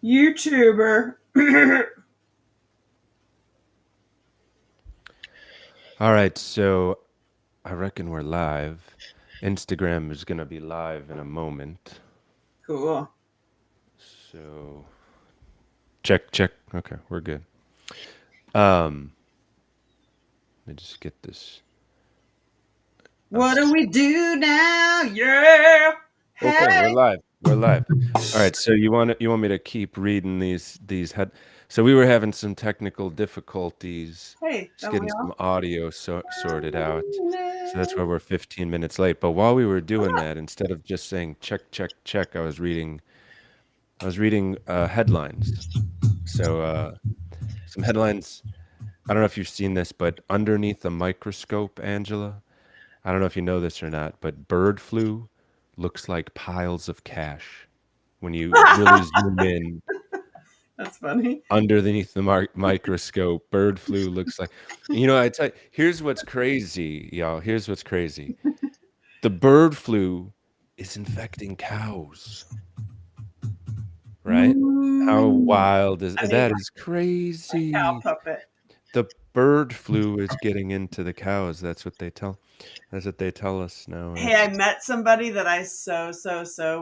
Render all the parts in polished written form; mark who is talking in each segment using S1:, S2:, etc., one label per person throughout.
S1: YouTuber.
S2: All right, so I reckon we're live. Instagram is gonna be live in a moment.
S1: Cool.
S2: So check, check. Okay, we're good. Um, Let me just get this.
S1: What do
S2: Us.
S1: we do now? Yeah.
S2: Okay, we're
S1: Hey.
S2: live. We're live. All right, so you want me to keep reading these head. So we were having some technical difficulties,
S1: Hey,
S2: just
S1: don't we
S2: getting some
S1: all?
S2: audio sorted out. So that's why we're 15 minutes late. But while we were doing that, instead of just saying check, check, check, I was reading headlines. So some headlines. I don't know if you've seen this, but underneath the microscope, Angela, I don't know if you know this or not, but bird flu looks like piles of cash when you really zoom in
S1: That's funny.
S2: underneath the microscope. Bird flu looks like, I tell you, here's what's crazy, y'all. Here's what's crazy. The bird flu is infecting cows, right? How
S1: Mm,
S2: wild is
S1: I need
S2: that? Is
S1: my cow
S2: crazy.
S1: puppet.
S2: The bird flu is getting into the cows. That's what they tell us now.
S1: Hey, I met somebody that I so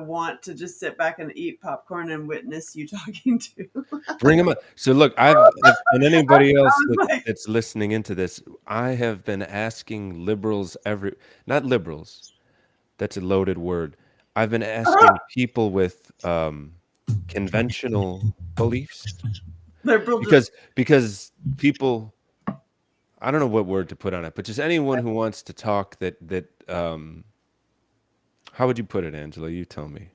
S1: want to just sit back and eat popcorn and witness you talking to.
S2: Bring them up. So look, and anybody
S1: I
S2: else
S1: was like,
S2: that's listening into this, I have been asking liberals not liberals, that's a loaded word. I've been asking people with conventional beliefs
S1: liberal just
S2: because people, I don't know what word to put on it, but just anyone who wants to talk how would you put it, Angela? You tell me.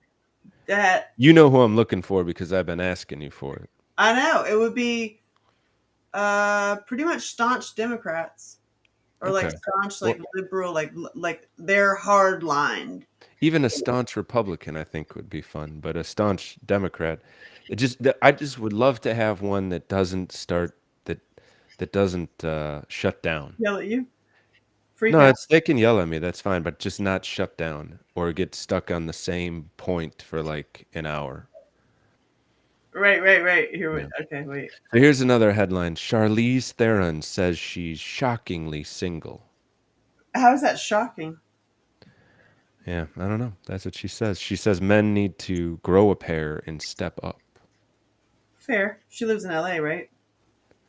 S1: that
S2: You know who I'm looking for because I've been asking you for it.
S1: I know it would be pretty much staunch Democrats or like
S2: Okay.
S1: staunch
S2: Well,
S1: like liberal like they're hard lined.
S2: even a staunch Republican, I think, would be fun, but a staunch Democrat, I just would love to have one that doesn't start that doesn't shut down.
S1: Yell at you, freak
S2: No,
S1: out.
S2: it's they can yell at me, that's fine, but just not shut down or get stuck on the same point for like an hour.
S1: Right. Here, wait.
S2: Yeah.
S1: Okay, wait.
S2: So here's another headline: Charlize Theron says she's shockingly single.
S1: How is that shocking?
S2: Yeah, I don't know. That's what she says. She says men need to grow a pair and step up.
S1: Fair. She lives in LA, right?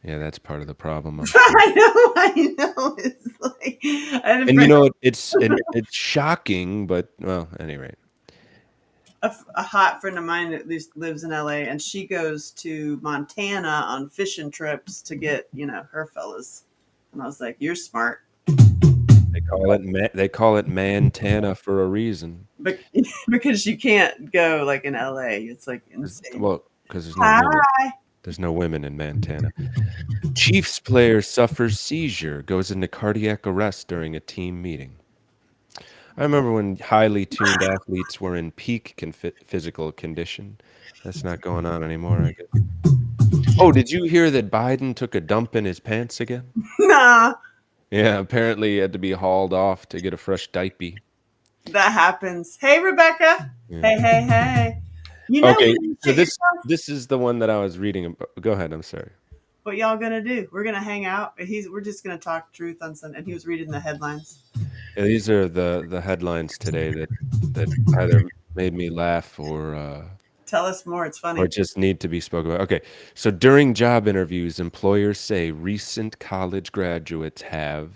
S2: Yeah, that's part of the problem, I'm sure.
S1: I know. It's like I had a
S2: And
S1: friend,
S2: it's shocking, but well, anyway.
S1: a hot friend of mine at least lives in LA, and she goes to Montana on fishing trips to get her fellas. And I was like, "You're smart,"
S2: They call it Mantana for a reason.
S1: but because you can't go like in LA, it's like insane.
S2: Well, because there's no
S1: Hi.
S2: women. There's no women in Montana. Chiefs player suffers seizure, goes into cardiac arrest during a team meeting. I remember when highly tuned athletes were in peak physical condition. That's not going on anymore, I guess. Oh, did you hear that Biden took a dump in his pants again?
S1: Nah,
S2: Yeah, apparently he had to be hauled off to get a fresh diaper.
S1: that happens. Hey, Rebecca.
S2: Yeah.
S1: Hey.
S2: Okay,
S1: When you
S2: so
S1: shit yourself,
S2: this is the one that I was reading about. Go ahead, I'm sorry.
S1: what y'all gonna do? We're gonna hang out. We're just gonna talk truth on Sunday. And he was reading the headlines.
S2: Yeah, these are the headlines today that either made me laugh
S1: Tell us more. It's
S2: or
S1: funny.
S2: just need to be spoken about. Okay, so during job interviews, employers say recent college graduates have.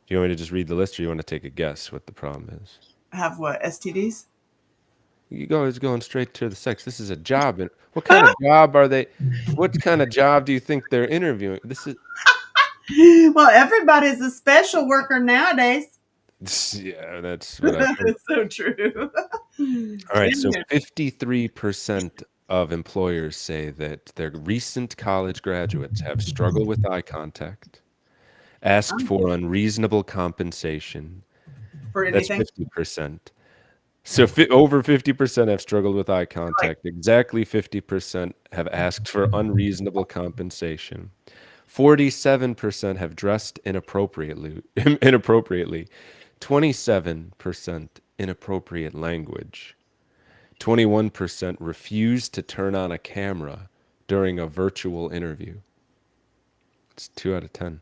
S2: Do you want me to just read the list, or you want to take a guess what the problem is?
S1: Have what? STDs?
S2: You guys going straight to the sex. This is a job, and what kind of job are they? What kind of job do you think they're interviewing? This is
S1: Well, everybody's a special worker nowadays.
S2: yeah, that's what I think.
S1: It's so true.
S2: All right,
S1: Same
S2: so
S1: here.
S2: 53% of employers say that their recent college graduates have struggled with eye contact, asked for unreasonable compensation.
S1: For
S2: That's
S1: anything.
S2: 50%. So over 50% have struggled with eye
S1: Like,
S2: contact. Exactly 50% have asked for unreasonable compensation. 47% have dressed inappropriately. 27% inappropriate language. 21% refused to turn on a camera during a virtual interview. It's 2 out of 10.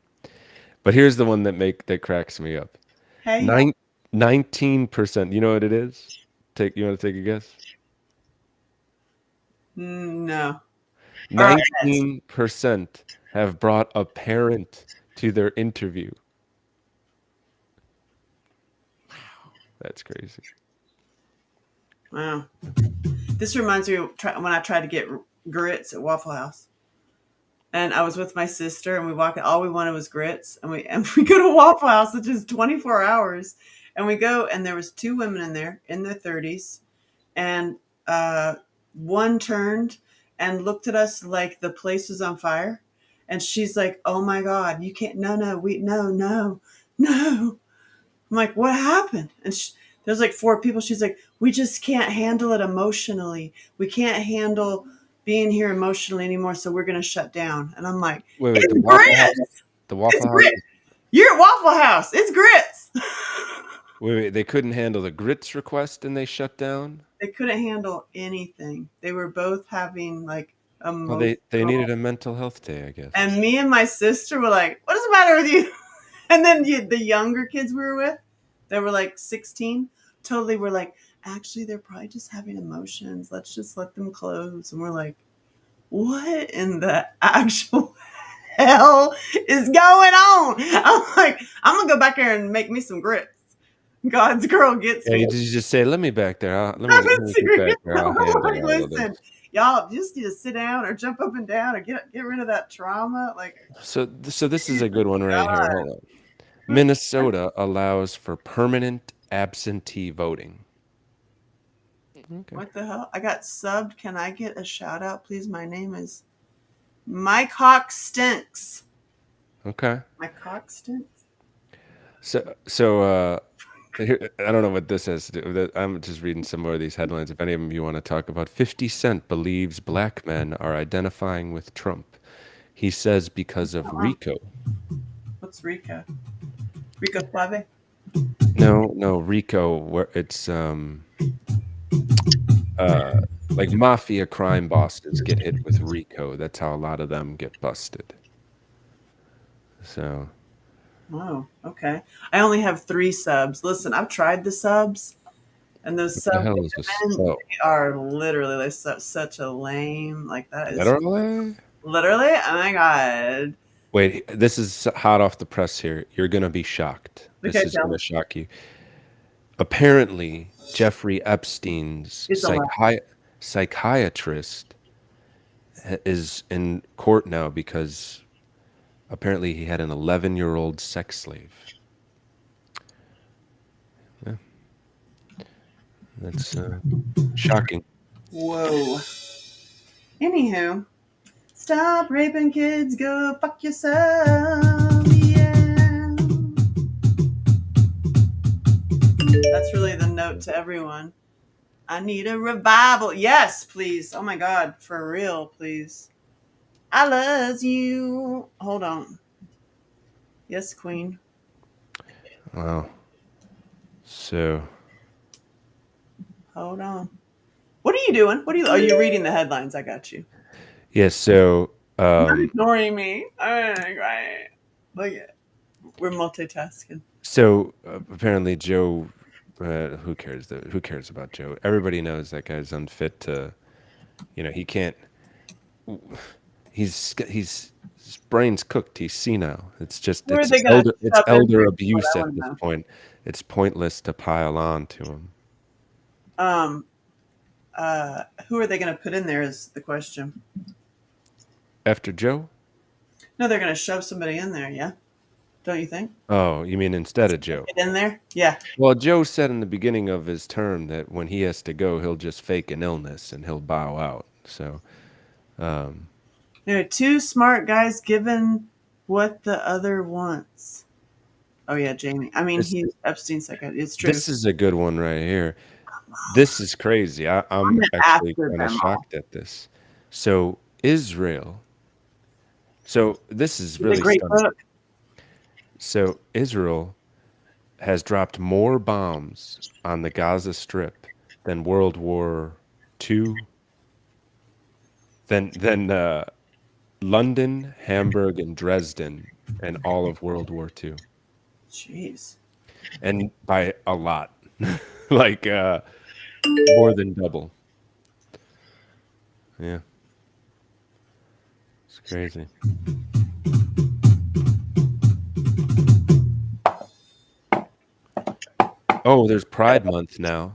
S2: But here's the one that cracks me up.
S1: Hey,
S2: 19%. You know what it is? You want to take a guess?
S1: no.
S2: 19% have brought a parent to their interview. Wow, that's crazy.
S1: Wow. This reminds me of when I tried to get grits at Waffle House. And I was with my sister, and we walk. All we wanted was grits, and we go to Waffle House, which is 24 hours, and we go, and there was 2 women in there in their 30s, and one turned and looked at us like the place was on fire, and she's like, "Oh my God, you can't! No, no, no." I'm like, "What happened?" And there's like 4 people. She's like, "We just can't handle it emotionally. We can't handle being here emotionally anymore, so we're gonna shut down." And I'm like,
S2: Wait,
S1: "It's
S2: the Waffle House.
S1: grits.
S2: The Waffle
S1: It's
S2: House.
S1: grits. You're at Waffle House. It's grits."
S2: Wait, they couldn't handle the grits request and they shut down?
S1: They couldn't handle anything. They were both having like
S2: Well,
S1: emotional.
S2: they needed a mental health day, I guess.
S1: And me and my sister were like, "What is the matter with you?" And then the younger kids we were with, they were like 16, totally were like, "Actually, they're probably just having emotions. Let's just let them close." And we're like, "What in the actual hell is going on?" I'm like, "I'm gonna go back there and make me some grits." God's girl gets
S2: Yeah,
S1: me.
S2: you just say, "Let me back there.
S1: I'm
S2: Let me get
S1: serious.
S2: back there. I'll
S1: I'm
S2: handle
S1: like,
S2: all of
S1: listen,
S2: this."
S1: y'all just need to sit down or jump up and down or get rid of that trauma. Like,
S2: So this is a good one right here. Hold on. Minnesota allows for permanent absentee voting. Okay.
S1: what the hell? I got subbed. Can I get a shout out, please? My name is My Cock Stinks.
S2: Okay.
S1: My Cock Stinks.
S2: So here, I don't know what this has to do with it. I'm just reading some more of these headlines. If any of you want to talk about, 50 Cent believes black men are identifying with Trump. He says because of RICO.
S1: What's Rico? Rico Suave?
S2: No, RICO. Where it's like mafia crime bosses get hit with RICO. That's how a lot of them get busted. So.
S1: Oh, okay. I only have 3 subs. Listen, I've tried the subs, and those
S2: What the
S1: subs
S2: hell is this?
S1: they are literally like such a lame. Like that is
S2: Literally?
S1: literally. Oh my God.
S2: Wait, this is hot off the press here. You're going to be shocked. This
S1: Okay,
S2: is
S1: tell
S2: going
S1: me.
S2: to shock you. Apparently, Jeffrey Epstein's
S1: It's a lot.
S2: psychiatrist is in court now because apparently he had an 11-year-old sex slave. Yeah. That's shocking.
S1: Whoa. Anywho, stop raping kids. Go fuck yourself. Yeah. That's really the note to everyone. I need a revival. Yes, please. Oh my God, for real, please. I love you. Hold on. Yes, Queen.
S2: Wow. So,
S1: Hold on. What are you doing? Are you reading the headlines? I got you.
S2: yeah, so
S1: You're ignoring me. Right. Look at we're multitasking.
S2: So apparently Joe, who cares? Who cares about Joe? Everybody knows that guy's unfit to, he can't. His brain's cooked. He's senile. It's just
S1: Where are they gonna
S2: it's
S1: shove
S2: elder
S1: in?
S2: abuse
S1: I
S2: at
S1: wanna
S2: this
S1: know.
S2: point. It's pointless to pile on to him.
S1: Um, who are they going to put in there is the question.
S2: After Joe?
S1: No, they're going to shove somebody in there. Yeah, don't you think?
S2: Oh, you mean instead of Joe?
S1: Get in there. Yeah.
S2: Well, Joe said in the beginning of his term that when he has to go, he'll just fake an illness and he'll bow out. So,
S1: There are 2 smart guys given what the other wants. Oh yeah, Jamie. I mean, he's Epstein's psychiatrist. It's true.
S2: this is a good one right here. This is crazy. I'm actually
S1: after
S2: kind of
S1: them all.
S2: shocked at this. So Israel. So this is
S1: It's
S2: really
S1: a great
S2: stunning.
S1: book.
S2: So Israel has dropped more bombs on the Gaza Strip than World War II, then London, Hamburg, and Dresden, and all of World War II,
S1: Jeez.
S2: and by a lot, like more than double. Yeah, it's crazy. Oh, there's Pride Month now.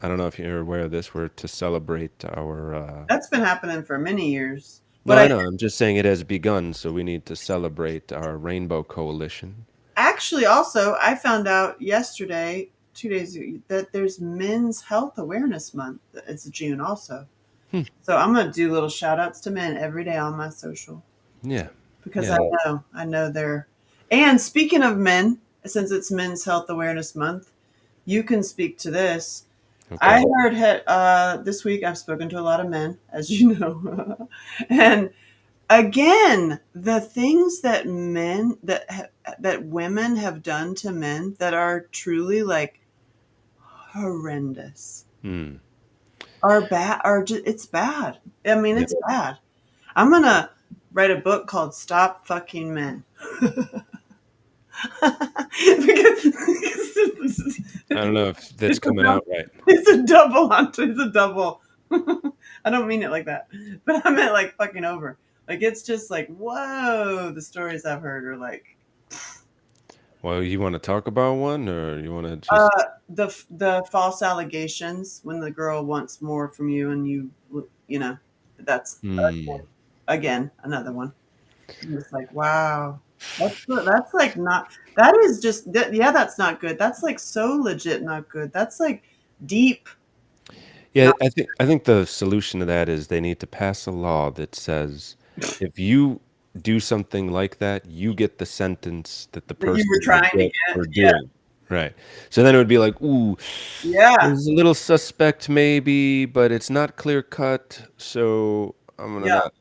S2: I don't know if you're aware of this. We're to celebrate our.
S1: That's been happening for many years.
S2: No,
S1: But
S2: I
S1: I
S2: know. I'm just saying it has begun, so we need to celebrate our Rainbow Coalition.
S1: actually also I found out yesterday, 2 days ago, that there's Men's Health Awareness Month. It's June also.
S2: Hmm.
S1: So I'm gonna do little shout outs to men every day on my social
S2: Yeah,
S1: because
S2: yeah.
S1: I know they're. And speaking of men, since it's Men's Health Awareness Month, you can speak to this.
S2: Okay.
S1: I heard this week I've spoken to a lot of men, as you know, and again, the things that that women have done to men that are truly like horrendous
S2: Hmm.
S1: are bad. Are just it's bad. I mean,
S2: Yeah.
S1: it's bad. I'm gonna write a book called "Stop Fucking Men." because
S2: I don't know if that's
S1: it's a
S2: coming
S1: double,
S2: out right.
S1: it's a double onto it's a double. I don't mean it like that, but I meant like fucking over. Like it's just like whoa. The stories I've heard are like
S2: Well, you want to talk about one, or you want to just?
S1: the false allegations when the girl wants more from you and you know that's
S2: Hmm.
S1: again another one. It's like wow. That's like not that is just yeah that's not good. That's like so legit not good. That's like deep.
S2: Yeah,
S1: Not
S2: I think the solution to that is they need to pass a law that says if you do something like that, you get the sentence that the
S1: that you were
S2: person would
S1: trying to
S2: get
S1: get.
S2: for
S1: Yeah.
S2: doing. Right. So then it would be like, ooh,
S1: Yeah.
S2: there's a little suspect maybe, but it's not clear cut, so I'm gonna
S1: Yeah.
S2: not,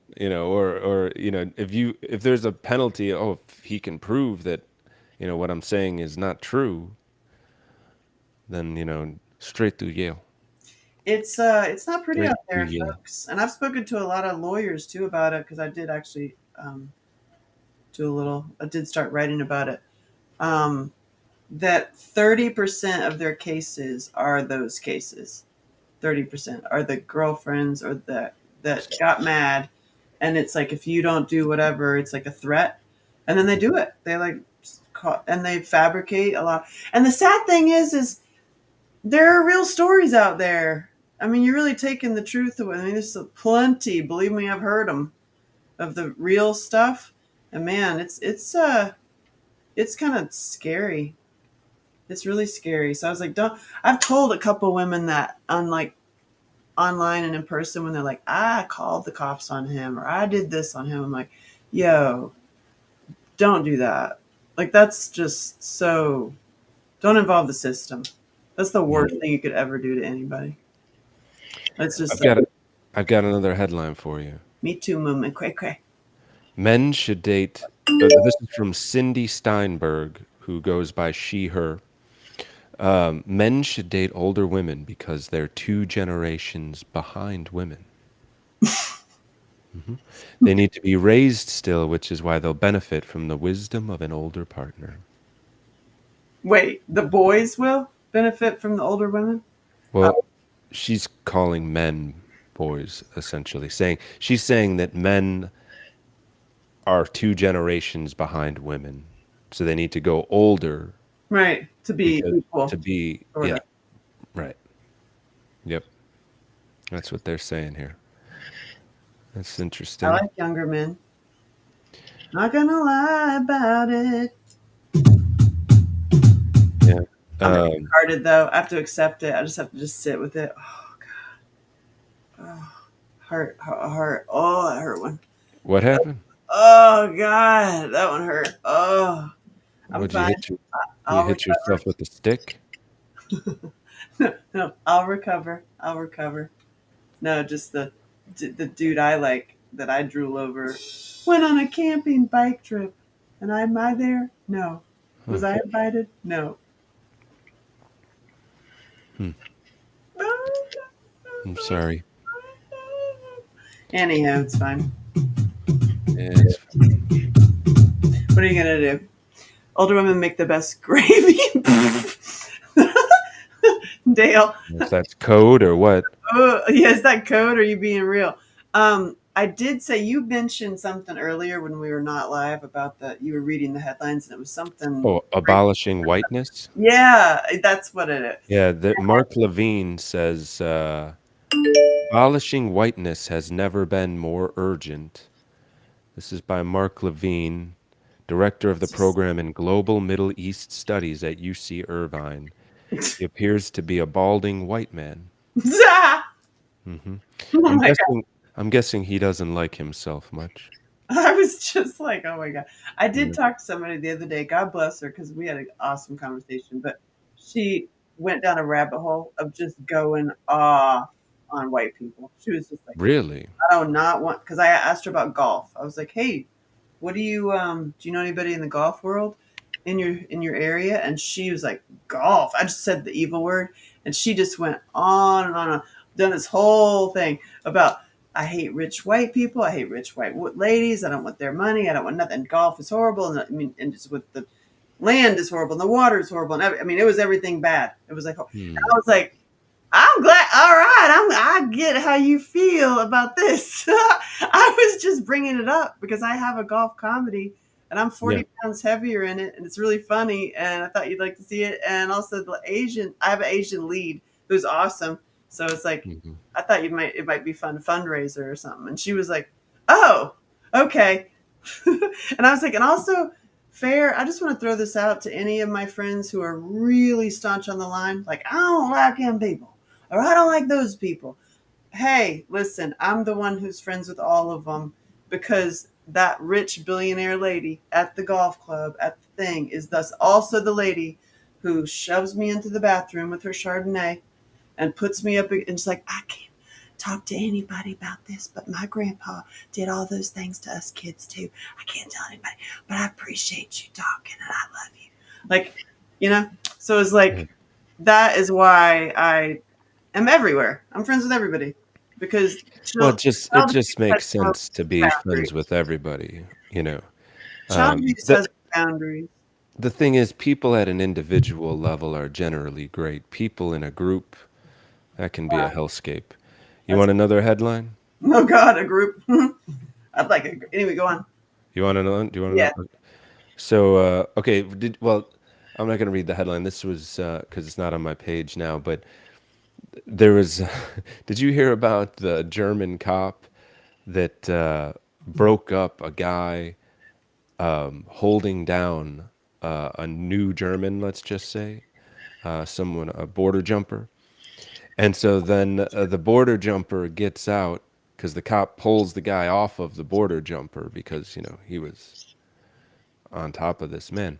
S2: or if there's a penalty, oh, if he can prove that, what I'm saying is not true, then straight to Yale.
S1: It's not pretty
S2: Straight
S1: out
S2: to
S1: there,
S2: Yale.
S1: folks. And I've spoken to a lot of lawyers too about it because I did actually do a little. I did start writing about it. Um, that 30% of their cases are those cases. 30% are the girlfriends or that got mad, and it's like if you don't do whatever, it's like a threat, and then they do it. They like and they fabricate a lot. And the sad thing is there are real stories out there. I mean, you're really taking the truth away. I mean, there's plenty. Believe me, I've heard them of the real stuff, and man, it's kind of scary. It's really scary. So I was like, don't. I've told a couple women that on like online and in person when they're like, I called the cops on him or I did this on him. I'm like, yo, don't do that. Like that's just so. Don't involve the system. That's the
S2: Mm.
S1: worst thing you could ever do to anybody. That's just
S2: I've
S1: so.
S2: got a, I've got another headline for you.
S1: Me too, movement. Cray cray.
S2: Men should date. This is from Cindy Steinberg, who goes by she, her. Men should date older women because they're 2 generations behind women. Mhm. They need to be raised still, which is why they'll benefit from the wisdom of an older partner.
S1: Wait, the boys will benefit from the older women?
S2: Well, she's calling men boys, essentially, she's saying that men are 2 generations behind women, so they need to go older
S1: Right. To be
S2: because
S1: equal,
S2: to be,
S1: sort
S2: yeah,
S1: of.
S2: right. Yep. That's what they're saying here. That's
S1: I
S2: interesting.
S1: like younger men. Not gonna lie about it.
S2: Yeah.
S1: I'm
S2: Um,
S1: hearted though. I have to accept it. I just have to just sit with it. Oh god. Oh, hurt. Oh, that hurt one.
S2: what happened?
S1: Oh god, that one hurt. Oh, I'm
S2: Would you
S1: fine.
S2: hit your, you
S1: I'll
S2: hit
S1: recover.
S2: yourself with a stick?
S1: No, I'll recover. I'll recover. No, just the dude I like that I drool over went on a camping bike trip, and am I there? No.
S2: Huh.
S1: Was I invited? No.
S2: Hmm. I'm sorry.
S1: Anyhow, it's fine.
S2: Yeah, it's
S1: What are you gonna do? Older women make the best gravy. Dale,
S2: if that's code or what.
S1: oh, yeah, is that code or are you being real? I did say you mentioned something earlier when we were not live about the you were reading the headlines and it was something.
S2: Oh, abolishing whiteness.
S1: Yeah, that's what it is.
S2: Yeah, that Mark Levine says abolishing whiteness has never been more urgent. This is by Mark Levine, director of the
S1: It's just,
S2: program in Global Middle East Studies at UC Irvine. He appears to be a balding white man. hmm
S1: oh
S2: I'm
S1: my god!
S2: guessing. I'm guessing he doesn't like himself much.
S1: I was just like, oh my god! I did
S2: Yeah.
S1: talk to somebody the other day. God bless her, because we had an awesome conversation. But she went down a rabbit hole of just going off on white people. She was just like,
S2: Really?
S1: I do not want, because I asked her about golf. I was like, hey, what do you know anybody in the golf world in your area? And she was like, golf. I just said the evil word, and she just went on and on, done this whole thing about I hate rich white people. I hate rich white ladies. I don't want their money. I don't want nothing. Golf is horrible, and I mean, and just with the land is horrible, and the water is horrible, and I mean, it was everything bad. It was like, and
S2: Hmm.
S1: I was like, I'm glad. All right, I get how you feel about this. I was just bringing it up because I have a golf comedy, and I'm
S2: Yeah.
S1: 40 pounds heavier in it, and it's really funny. And I thought you'd like to see it. And also the Asian, I have an Asian lead who's awesome. So it's like
S2: hmm
S1: I thought it might be fun fundraiser or something. And she was like, "Oh, okay." And I was like, and also fair. I just want to throw this out to any of my friends who are really staunch on the line. Like, I don't like them people, or I don't like those people. Hey, listen, I'm the one who's friends with all of them because that rich billionaire lady at the golf club at the thing is thus also the lady who shoves me into the bathroom with her Chardonnay and puts me up and she's like, I can't talk to anybody about this, but my grandpa did all those things to us kids too. I can't tell anybody, but I appreciate you talking and I love you. Like, so it's
S2: Yeah.
S1: like that is why I am everywhere. I'm friends with everybody because
S2: Well,
S1: child,
S2: it
S1: child
S2: just
S1: abuse has
S2: makes
S1: no
S2: sense to be friends
S1: boundaries.
S2: with everybody.
S1: Child abuse
S2: The
S1: has no boundaries.
S2: the thing is, people at an individual level are generally great. People in a group, that can be a
S1: Wow,
S2: hellscape. You
S1: that's
S2: want another headline?
S1: oh god, a group. I'd like a anyway. Go on.
S2: You want another one? Do you want
S1: Yeah.
S2: another? So, okay, well, I'm not going to read the headline. This was because it's not on my page now, but there was. Did you hear about the German cop that broke up a guy holding down a new German, let's just say, someone, a border jumper? And so then the border jumper gets out because the cop pulls the guy off of the border jumper because, he was on top of this man.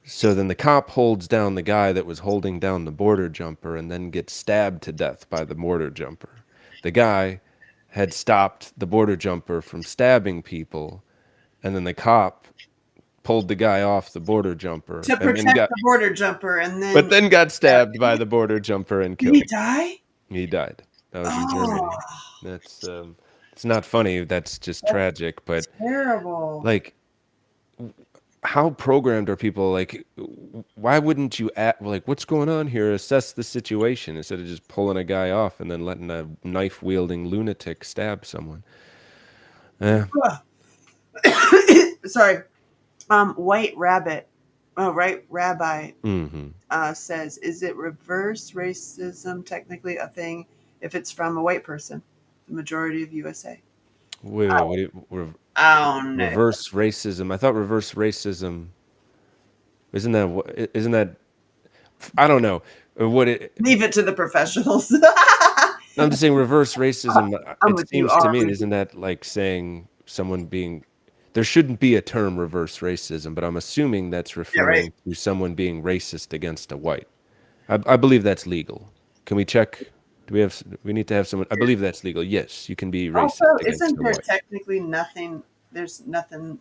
S2: So then the cop holds down the guy that was holding down the border jumper and then gets stabbed to death by the border jumper. The guy had stopped the border jumper from stabbing people, and then the cop pulled the guy off the border jumper
S1: To
S2: and then
S1: protect
S2: got
S1: the border jumper, and
S2: but
S1: then
S2: then got stabbed by the border jumper and
S1: did he
S2: killed.
S1: die?
S2: He died. That was in
S1: Oh,
S2: Germany. That's it's not funny, that's just
S1: that's
S2: tragic, but
S1: terrible.
S2: like how programmed are people? Like, why wouldn't you act like, what's going on here? Assess the situation instead of just pulling a guy off and then letting a knife wielding lunatic stab someone. Yeah.
S1: Sorry. White Rabbit, oh, right, Rabbi
S2: Mm-hmm.
S1: says, is it reverse racism technically a thing if it's from a white person? The majority of USA.
S2: Wait, what
S1: I don't know.
S2: reverse racism? I thought reverse racism isn't that I don't know what it.
S1: Leave it to the professionals.
S2: I'm just saying reverse racism.
S1: I'm
S2: It
S1: with you,
S2: seems to me,
S1: Ari.
S2: isn't that like saying someone being there shouldn't be a term reverse racism, but I'm assuming that's
S1: Yeah, right.
S2: referring to someone being racist against a white. I believe that's legal. Can we check? We need to have someone. I believe that's legal. Yes, you can be
S1: Also,
S2: racist against
S1: isn't
S2: a
S1: there
S2: white.
S1: technically nothing? There's nothing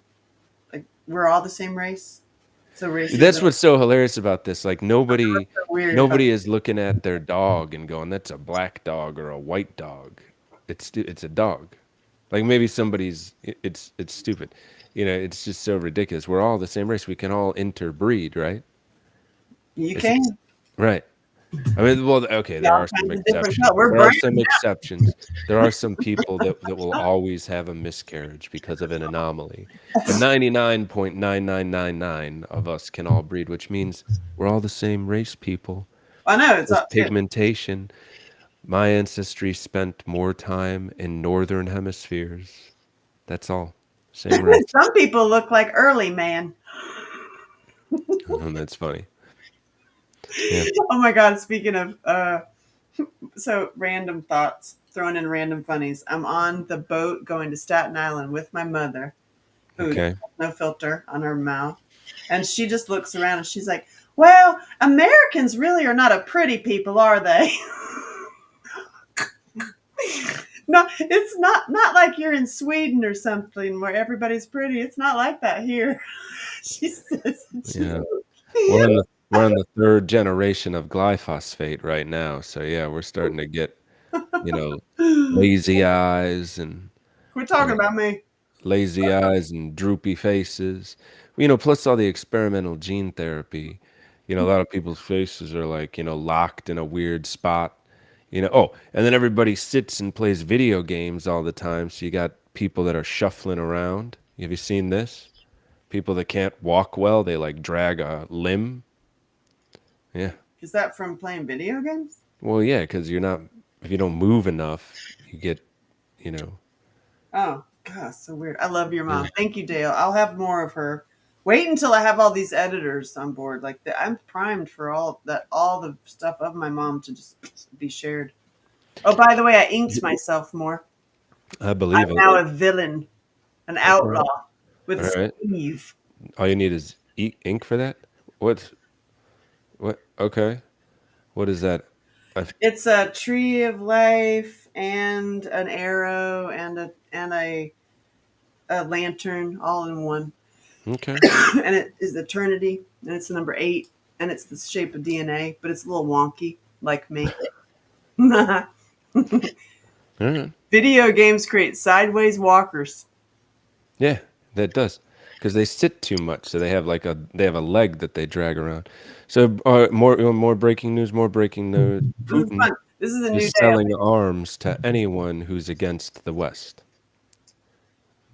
S1: like we're all the same race. So
S2: That's
S1: racism is
S2: what's so hilarious about this. Like
S1: so weird.
S2: nobody is looking at their dog and going, "That's a black dog or a white dog." It's a dog. Like maybe somebody's it's stupid. It's just so ridiculous. We're all the same race. We can all interbreed, right?
S1: You
S2: It's
S1: can.
S2: right. I mean, well, okay,
S1: Yeah,
S2: there
S1: all
S2: are some
S1: kinds of different
S2: exceptions.
S1: colors. We're
S2: There are
S1: brown.
S2: some exceptions. There are some people that will always have a miscarriage because of an anomaly. But 99.9999 of us can all breed, which means we're all the same race, people.
S1: I know it's
S2: There's
S1: up to
S2: pigmentation. My ancestry spent more time in northern hemispheres. That's all. Same race.
S1: some people look like early man.
S2: That's funny. Yeah.
S1: Oh my god, speaking of so random thoughts, throwing in random funnies. I'm on the boat going to Staten Island with my mother, who has
S2: Okay.
S1: no filter on her mouth. And she just looks around and she's like, well, Americans really are not a pretty people, are they? No, it's not like you're in Sweden or something where everybody's pretty. It's not like that here. She says,
S2: Yeah. We're on the third generation of glyphosate right now. So yeah, we're starting to get, you know, lazy eyes and
S1: quit
S2: you
S1: talking
S2: know,
S1: about me.
S2: lazy eyes and droopy faces. Plus all the experimental gene therapy. A lot of people's faces are like, locked in a weird spot. Oh, and then everybody sits and plays video games all the time. So you got people that are shuffling around. Have you seen this? People that can't walk well, they like drag a limb. Yeah.
S1: Is that from playing video games?
S2: Well, yeah, because if you don't move enough, you get, you know,
S1: Oh, God, so weird. I love your
S2: yeah.
S1: mom. Thank you, Dale. I'll have more of her. Wait until I have all these editors on board. I'm primed for all the stuff of my mom to just be shared. Oh, by the way, I inked myself more.
S2: I
S1: I'm
S2: believe it.
S1: now a villain, an
S2: Okay.
S1: outlaw with a
S2: All right.
S1: sleeve.
S2: All you need is ink for that? What? What? Okay. What is that? I,
S1: It's a tree of life and an arrow and a lantern all in one.
S2: okay.
S1: And it is eternity, and it's the number 8, and it's the shape of DNA, but it's a little wonky, like me.
S2: All right.
S1: Video games create sideways walkers.
S2: Yeah, that does. Because they sit too much, so they have a leg that they drag around. So more breaking news. More breaking news.
S1: This is
S2: Putin
S1: fun. This is a new
S2: is
S1: day.
S2: selling arms to anyone who's against the West.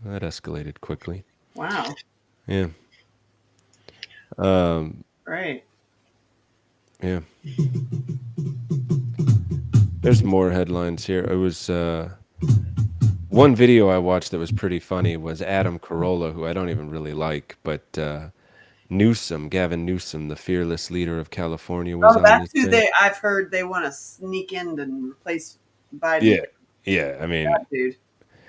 S2: That escalated quickly.
S1: Wow.
S2: Yeah. Um,
S1: Right.
S2: yeah. There's more headlines here. It was one video I watched that was pretty funny was Adam Carolla, who I don't even really like, but Gavin Newsom, the fearless leader of California, was
S1: Oh,
S2: on
S1: that's
S2: this
S1: who
S2: thing.
S1: I've heard they want to sneak in and replace Biden.
S2: Yeah. Yeah. I mean,
S1: That dude.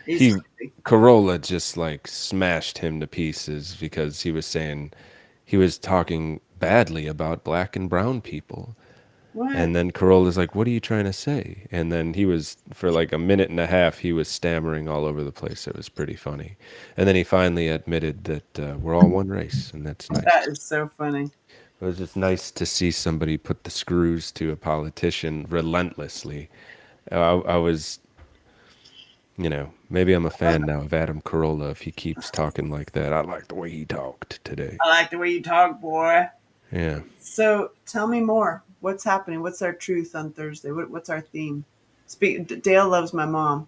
S1: He's
S2: he
S1: crazy.
S2: Corolla just like smashed him to pieces because he was talking badly about black and brown people.
S1: What?
S2: And then Corolla's like, "What are you trying to say?" And then he was for like a minute and a half, he was stammering all over the place. It was pretty funny. And then he finally admitted that we're all one race, and that's
S1: That
S2: nice.
S1: is so funny.
S2: It was just nice to see somebody put the screws to a politician relentlessly. I was, maybe I'm a fan now of Adam Carolla if he keeps talking like that. I like the way he talked today.
S1: I like the way you talk, boy.
S2: Yeah.
S1: So tell me more. What's happening? What's our truth on Thursday? What's our theme? Dale loves my mom.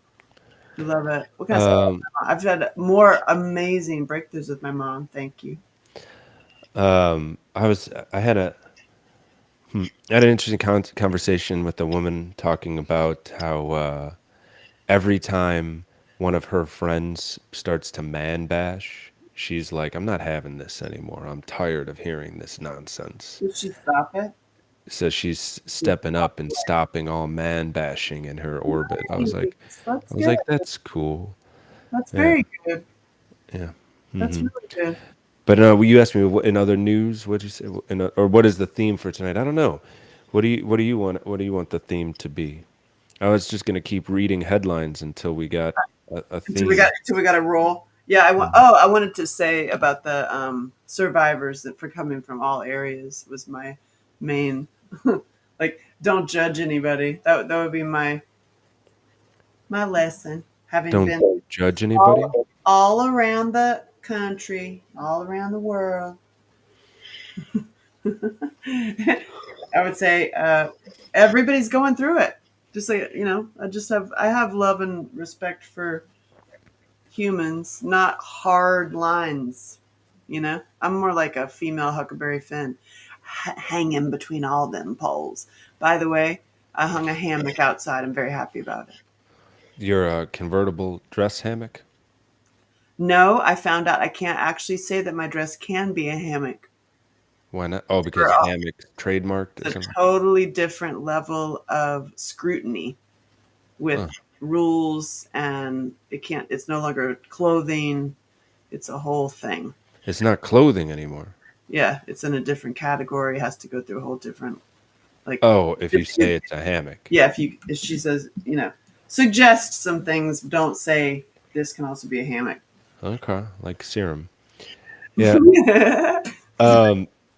S1: You love it. What can I say about
S2: Um,
S1: my mom? I've had more amazing breakthroughs with my mom. Thank you.
S2: I had an interesting conversation with a woman talking about how every time one of her friends starts to man bash, she's like, "I'm not having this anymore. I'm tired of hearing this nonsense."
S1: Did she stop it?
S2: So she's stepping up and stopping all man bashing in her orbit. I was like,
S1: Nice. That's
S2: I was
S1: good.
S2: like, that's cool.
S1: That's
S2: Yeah,
S1: very good.
S2: yeah.
S1: That's
S2: hmm
S1: really good.
S2: But you asked me in other news, what'd you say, or what is the theme for tonight? I don't know. What do you want? What do you want the theme to be? I was just gonna keep reading headlines until we got a theme.
S1: Until we got a roll. Yeah, I want.
S2: Mhm.
S1: Oh, I wanted to say about the survivors that for coming from all areas was my main. Like, don't judge anybody. That would be my lesson. having
S2: Don't
S1: been
S2: judge anybody.
S1: all around the country, all around the world. I would say everybody's going through it. Just like I have love and respect for humans, not hard lines. I'm more like a female Huckleberry Finn, hanging between all them poles. By the way, I hung a hammock outside. I'm very happy about it.
S2: You're a convertible dress hammock.
S1: No, I found out I can't actually say that my dress can be a hammock.
S2: Why not? Oh, because hammock's trademarked or
S1: It's a
S2: something.
S1: totally different level of scrutiny with
S2: Huh.
S1: rules, and it's no longer clothing. It's a whole thing.
S2: It's not clothing anymore.
S1: Yeah, it's in a different category. It has to go through a whole different, like,
S2: Oh, if you say it's a hammock.
S1: yeah, if she says, suggest some things, don't say this can also be a hammock.
S2: Okay, like serum. Yeah.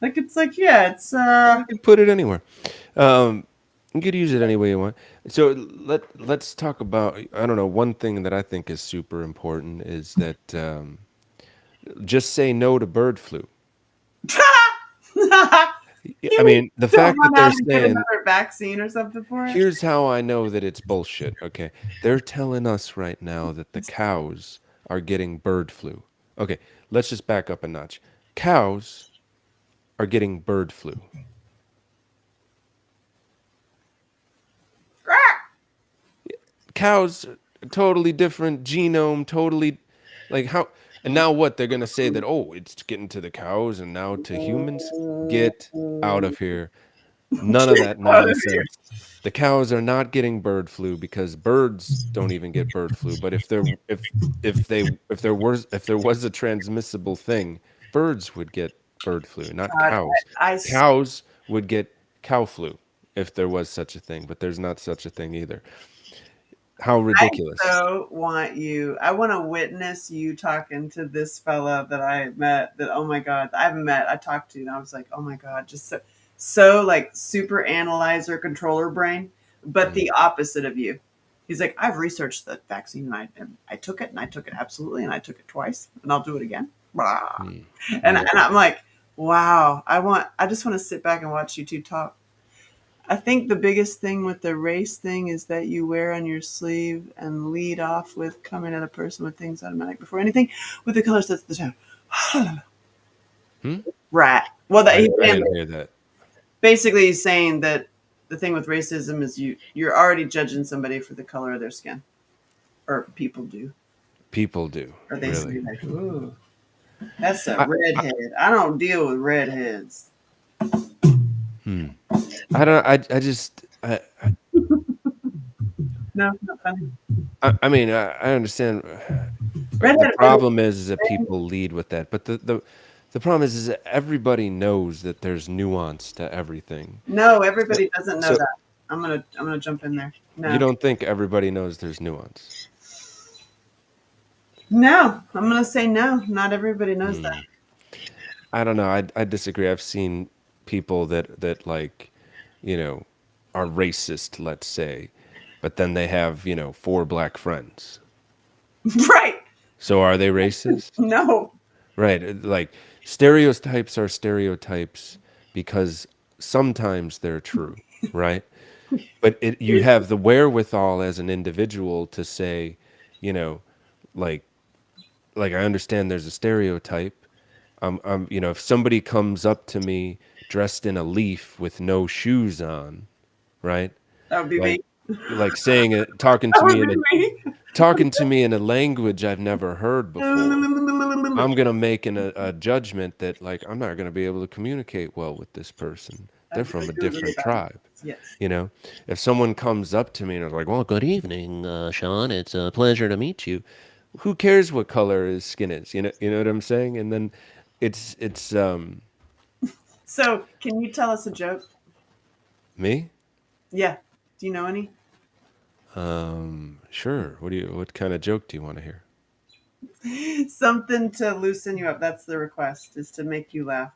S1: Like it's like, yeah, it's
S2: You can put it anywhere. You could use it any way you want. So let's talk about, I don't know, one thing that I think is super important is that just say no to bird flu. I mean, the fact that they're saying
S1: another vaccine or something for it.
S2: here's how I know that it's bullshit. Okay, they're telling us right now that the cows are getting bird flu. Okay, let's just back up a notch. Cows are getting bird flu. Cows, totally different genome, totally like how. And now what? They're gonna say that, oh, it's getting to the cows and now to humans. Get out of here. None of that nonsense. The cows are not getting bird flu because birds don't even get bird flu. But if there was a transmissible thing, birds would get bird flu, not cows. Cows would get cow flu if there was such a thing, but there's not such a thing either. How ridiculous.
S1: I want to witness you talking to this fella that I met that, oh my God, I talked to, and I was like, oh my God, just so like super analyzer controller brain, but the opposite of you. He's like, I've researched the vaccine and I took it, and I took it absolutely, and I took it twice, and I'll do it again. And I'm like, wow, I just want to sit back and watch you two talk. I think the biggest thing with the race thing is that you wear on your sleeve and lead off with coming at a person with things automatic before anything. With the colors, that's the tone. Right. Well,
S2: I didn't hear that.
S1: Basically, he's saying that the thing with racism is you're already judging somebody for the color of their skin, or people do.
S2: People do.
S1: Or they
S2: really.
S1: say like, ooh, that's a redhead. I don't deal with redheads.
S2: I don't. I just.
S1: No, not funny.
S2: I mean, I understand. The problem is that people lead with that, but the problem is that everybody knows that there's nuance to everything.
S1: No, everybody doesn't know that. I'm gonna jump in there. No.
S2: You don't think everybody knows there's nuance?
S1: No, I'm gonna say no. Not everybody knows that.
S2: I don't know. I disagree. I've seen people that like, are racist, let's say, but then they have 4 black friends.
S1: Right.
S2: So are they racist?
S1: No.
S2: Right. Like stereotypes are stereotypes because sometimes they're true, right? But you have the wherewithal as an individual to say, like I understand there's a stereotype. If somebody comes up to me dressed in a leaf with no shoes on, right?
S1: That would be me.
S2: Like saying it, talking to me in a language I've never heard before. I'm gonna make a judgment that like I'm not gonna be able to communicate well with this person. They're from a different tribe.
S1: Yes.
S2: If someone comes up to me and is like, "Well, good evening, Sean. It's a pleasure to meet you." Who cares what color his skin is? You know what I'm saying? And then it's
S1: So, can you tell us a joke?
S2: Me?
S1: Yeah. Do you know any?
S2: Sure. What kind of joke do you want to hear?
S1: Something to loosen you up. That's the request, is to make you laugh.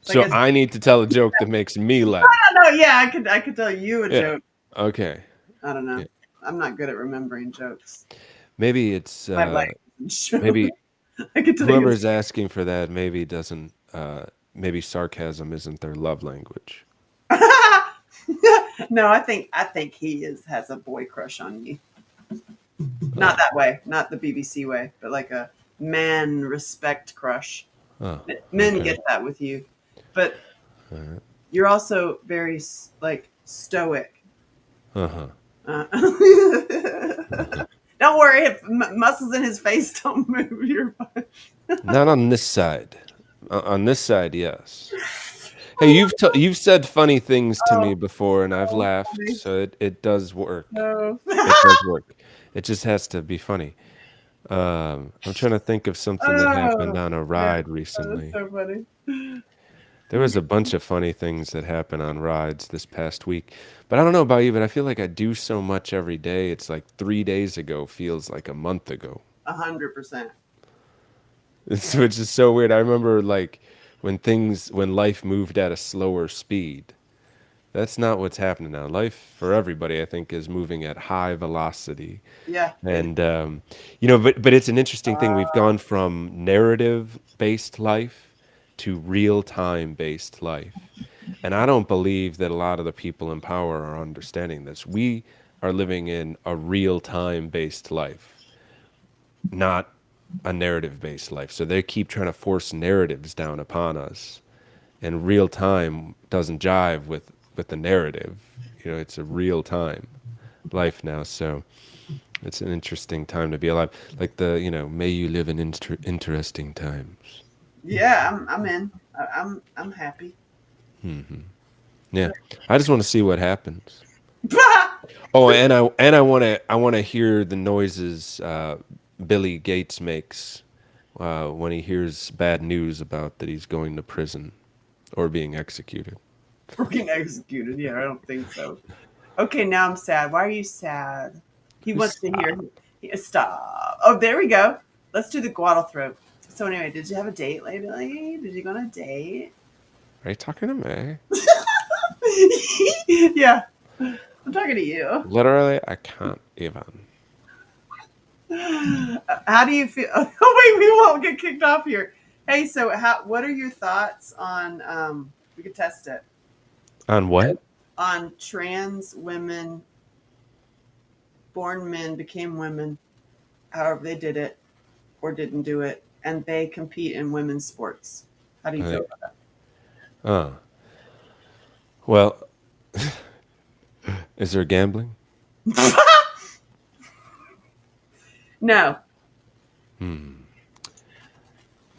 S2: So I need to tell a joke that makes me laugh.
S1: I don't know. Yeah, I could tell you a joke.
S2: Okay.
S1: I don't know. I'm not good at remembering jokes.
S2: Maybe it's
S1: My life is show.
S2: maybe
S1: I could tell you.
S2: whoever's asking for that maybe doesn't maybe sarcasm isn't their love language.
S1: No, I think he has a boy crush on you. Not
S2: Oh,
S1: that way, not the BBC way, but like a man respect crush.
S2: oh,
S1: Men
S2: okay.
S1: get that with you, but
S2: All right.
S1: you're also very like stoic.
S2: Uh-huh.
S1: Uh,
S2: Uh-huh.
S1: don't worry, if muscles in his face don't move. You're fine.
S2: Not on this side. On this side, yes. Hey, you've said funny things to
S1: Oh,
S2: me before, and I've
S1: so
S2: laughed,
S1: funny.
S2: so it does work.
S1: No.
S2: It does work. It just has to be funny. I'm trying to think of something that happened
S1: Oh,
S2: on a
S1: yeah.
S2: ride
S1: Oh, that's
S2: recently.
S1: so funny.
S2: There was a bunch of funny things that happen on rides this past week. But I don't know about you, but I feel like I do so much every day. It's like 3 days ago feels like a month ago.
S1: 100%.
S2: Which is so weird. I remember like when life moved at a slower speed. That's not what's happening now. Life for everybody, I think, is moving at high velocity.
S1: Yeah.
S2: And but it's an interesting thing. We've gone from narrative based life to real time based life. And I don't believe that a lot of the people in power are understanding this. We are living in a real time based life, not a narrative based life. So they keep trying to force narratives down upon us. And real time doesn't jive with the narrative. It's a real time life now. So it's an interesting time to be alive. Like may you live in interesting times.
S1: Yeah, I'm in. I'm happy.
S2: Yeah. I just want to see what happens. Oh, and I want to hear the noises Billy Gates makes when he hears bad news about that he's going to prison or being executed.
S1: Freaking executed. Yeah, I don't think so. Okay, now I'm sad. Why are you sad? He wants to hear. Stop. Oh, there we go. Let's do the guadal throat. So anyway, did you have a date lately? Did you go on a date?
S2: Are you talking to me?
S1: Yeah, I'm talking to you.
S2: Literally, I can't even.
S1: How do you feel? Oh wait, we won't get kicked off here. Hey, so what are your thoughts on? We could test it
S2: On what?
S1: on trans women, born men became women, however they did it or didn't do it, and they compete in women's sports. How do you
S2: I
S1: feel
S2: think.
S1: about
S2: Uh, well, is there gambling?
S1: that? No.
S2: Hmm.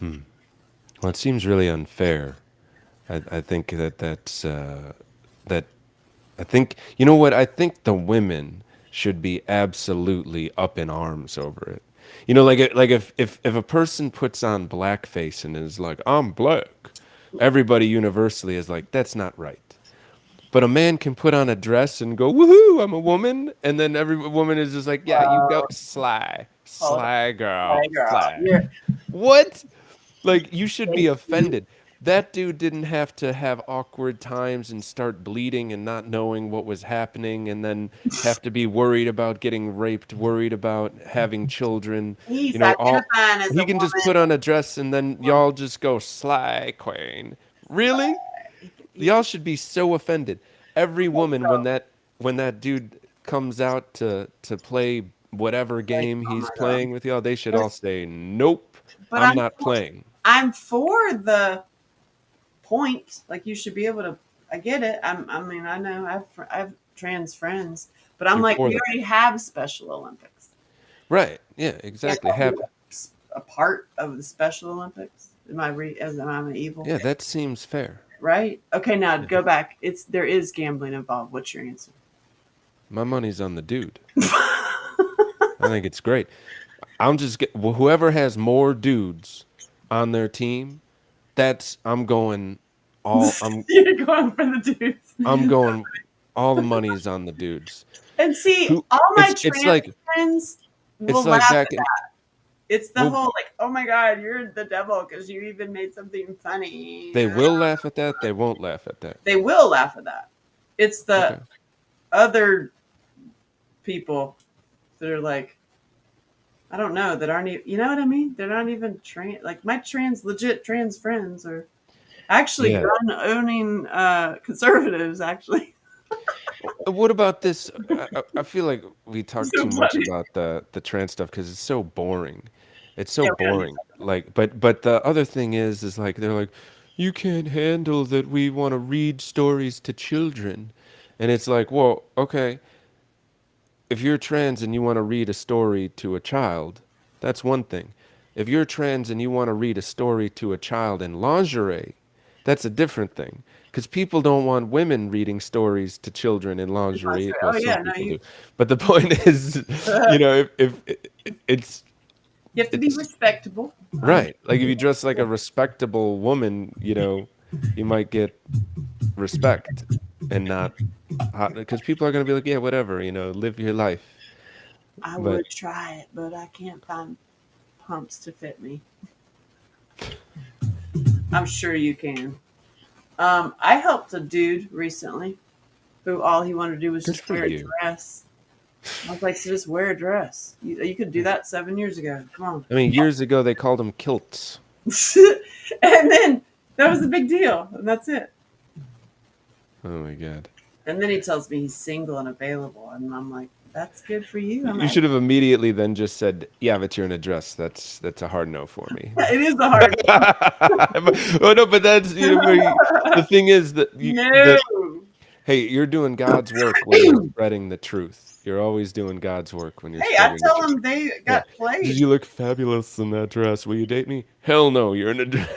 S2: Well, it seems really unfair. I think that I think you know what I think the women should be absolutely up in arms over it. Like if a person puts on blackface and is like I'm black, everybody universally is like that's not right. But a man can put on a dress and go woohoo, I'm a woman, and then every woman is just like yeah, you go
S1: Uh,
S2: sly,
S1: hold on.
S2: sly
S1: Hey,
S2: girl,
S1: girl.
S2: sly.
S1: You're,
S2: What? Like you should be
S1: thank you.
S2: offended. That dude didn't have to have awkward times and start bleeding and not knowing what was happening and then have to be worried about getting raped, worried about having children.
S1: He's
S2: All
S1: identifying as a
S2: he can just put
S1: woman.
S2: on a dress and then y'all just go sly queen. Really?
S1: He
S2: Y'all
S1: can
S2: should be so offended. Every woman when that dude comes out to play whatever
S1: like,
S2: game
S1: oh
S2: he's
S1: my god.
S2: playing with y'all, they should all say, "Nope,
S1: But
S2: I'm not playing."
S1: I'm for the point. Like you should be able to. I get it. I mean, I know I have trans friends, but I'm
S2: You're
S1: like,
S2: for
S1: we
S2: that.
S1: already have Special Olympics.
S2: Right. Yeah,
S1: Can't
S2: exactly.
S1: that be
S2: Have
S1: a part of the Special Olympics? Am I evil?
S2: yeah, that seems fair.
S1: Right. Okay. Now
S2: Yeah.
S1: go back. There is gambling involved. What's your answer?
S2: My money's on the dude. I think it's great. Whoever has more dudes on their team, I'm going all
S1: You're going for the dudes.
S2: I'm going all the money's on the dudes.
S1: And see,
S2: Who
S1: all my
S2: it's
S1: trans
S2: like
S1: friends will
S2: it's like
S1: laugh
S2: back
S1: at
S2: in
S1: that. It's the
S2: well
S1: whole like, oh my god, you're the devil because you even made something funny.
S2: they will laugh at that, they won't laugh at that.
S1: They will laugh at that. It's the
S2: Okay.
S1: other people that are like, I don't know, that aren't even, you know what I mean? They're not even trans. Like my legit trans friends are actually
S2: Yeah.
S1: gun owning conservatives. Actually,
S2: What about this? I feel like we talk
S1: so
S2: too much
S1: funny.
S2: about the trans stuff because it's so boring. It's so
S1: Yeah, we don't need to
S2: boring.
S1: talk about
S2: Like, but the other thing is like they're like, you can't handle that we want to read stories to children, and it's like, well, okay, if you're trans and you want to read a story to a child, that's one thing. If you're trans and you want to read a story to a child in lingerie, that's a different thing. Because people don't want women reading stories to children in
S1: it.
S2: lingerie. Well,
S1: Oh
S2: some
S1: yeah, no,
S2: people do. But the point is, you know, if it's
S1: you have to be
S2: it's
S1: respectable.
S2: right. Like if you dress like a respectable woman, you know, you might get respect and not because people are going to be like, yeah, whatever, you know, live your life.
S1: I
S2: But
S1: would try it, but I can't find pumps to fit me. I'm sure you can. I helped a dude recently who all he wanted to do was
S2: good
S1: just
S2: for
S1: wear a
S2: you.
S1: dress. I was like, so just wear a dress. You could do that 7 years ago. Come on.
S2: I mean, years ago they called them kilts.
S1: And then that was a big deal. And that's it.
S2: Oh my god.
S1: And then he tells me he's single and available. And I'm like, that's good for you. I'm
S2: You
S1: like,
S2: should have immediately then just said, "Yeah, but you're in a dress. That's a hard no for me."
S1: it is a hard
S2: Oh no, but that's you know the thing is that
S1: no.
S2: hey, you're doing God's work when you're spreading the truth. You're always doing God's work when you're
S1: Hey, I
S2: spreading the
S1: tell
S2: truth.
S1: them they
S2: Yeah.
S1: got
S2: Did
S1: played.
S2: you look fabulous in that dress? Will you date me? Hell no, you're in a dress.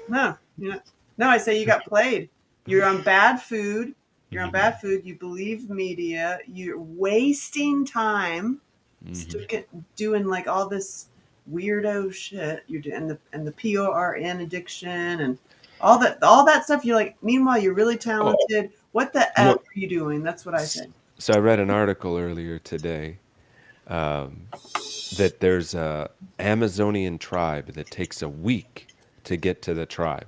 S1: No, no, I say you got played. You're on bad food. You're on bad food. You believe media. You're wasting time
S2: Mhm.
S1: doing like all this weirdo shit. You're doing and the PORN addiction and all that stuff. You're like, meanwhile, you're really
S2: Oh,
S1: talented. What the
S2: you
S1: F
S2: know,
S1: are you doing? That's what I
S2: s-
S1: say.
S2: so I read an article earlier today um, that there's a Amazonian tribe that takes a week to get to the tribe,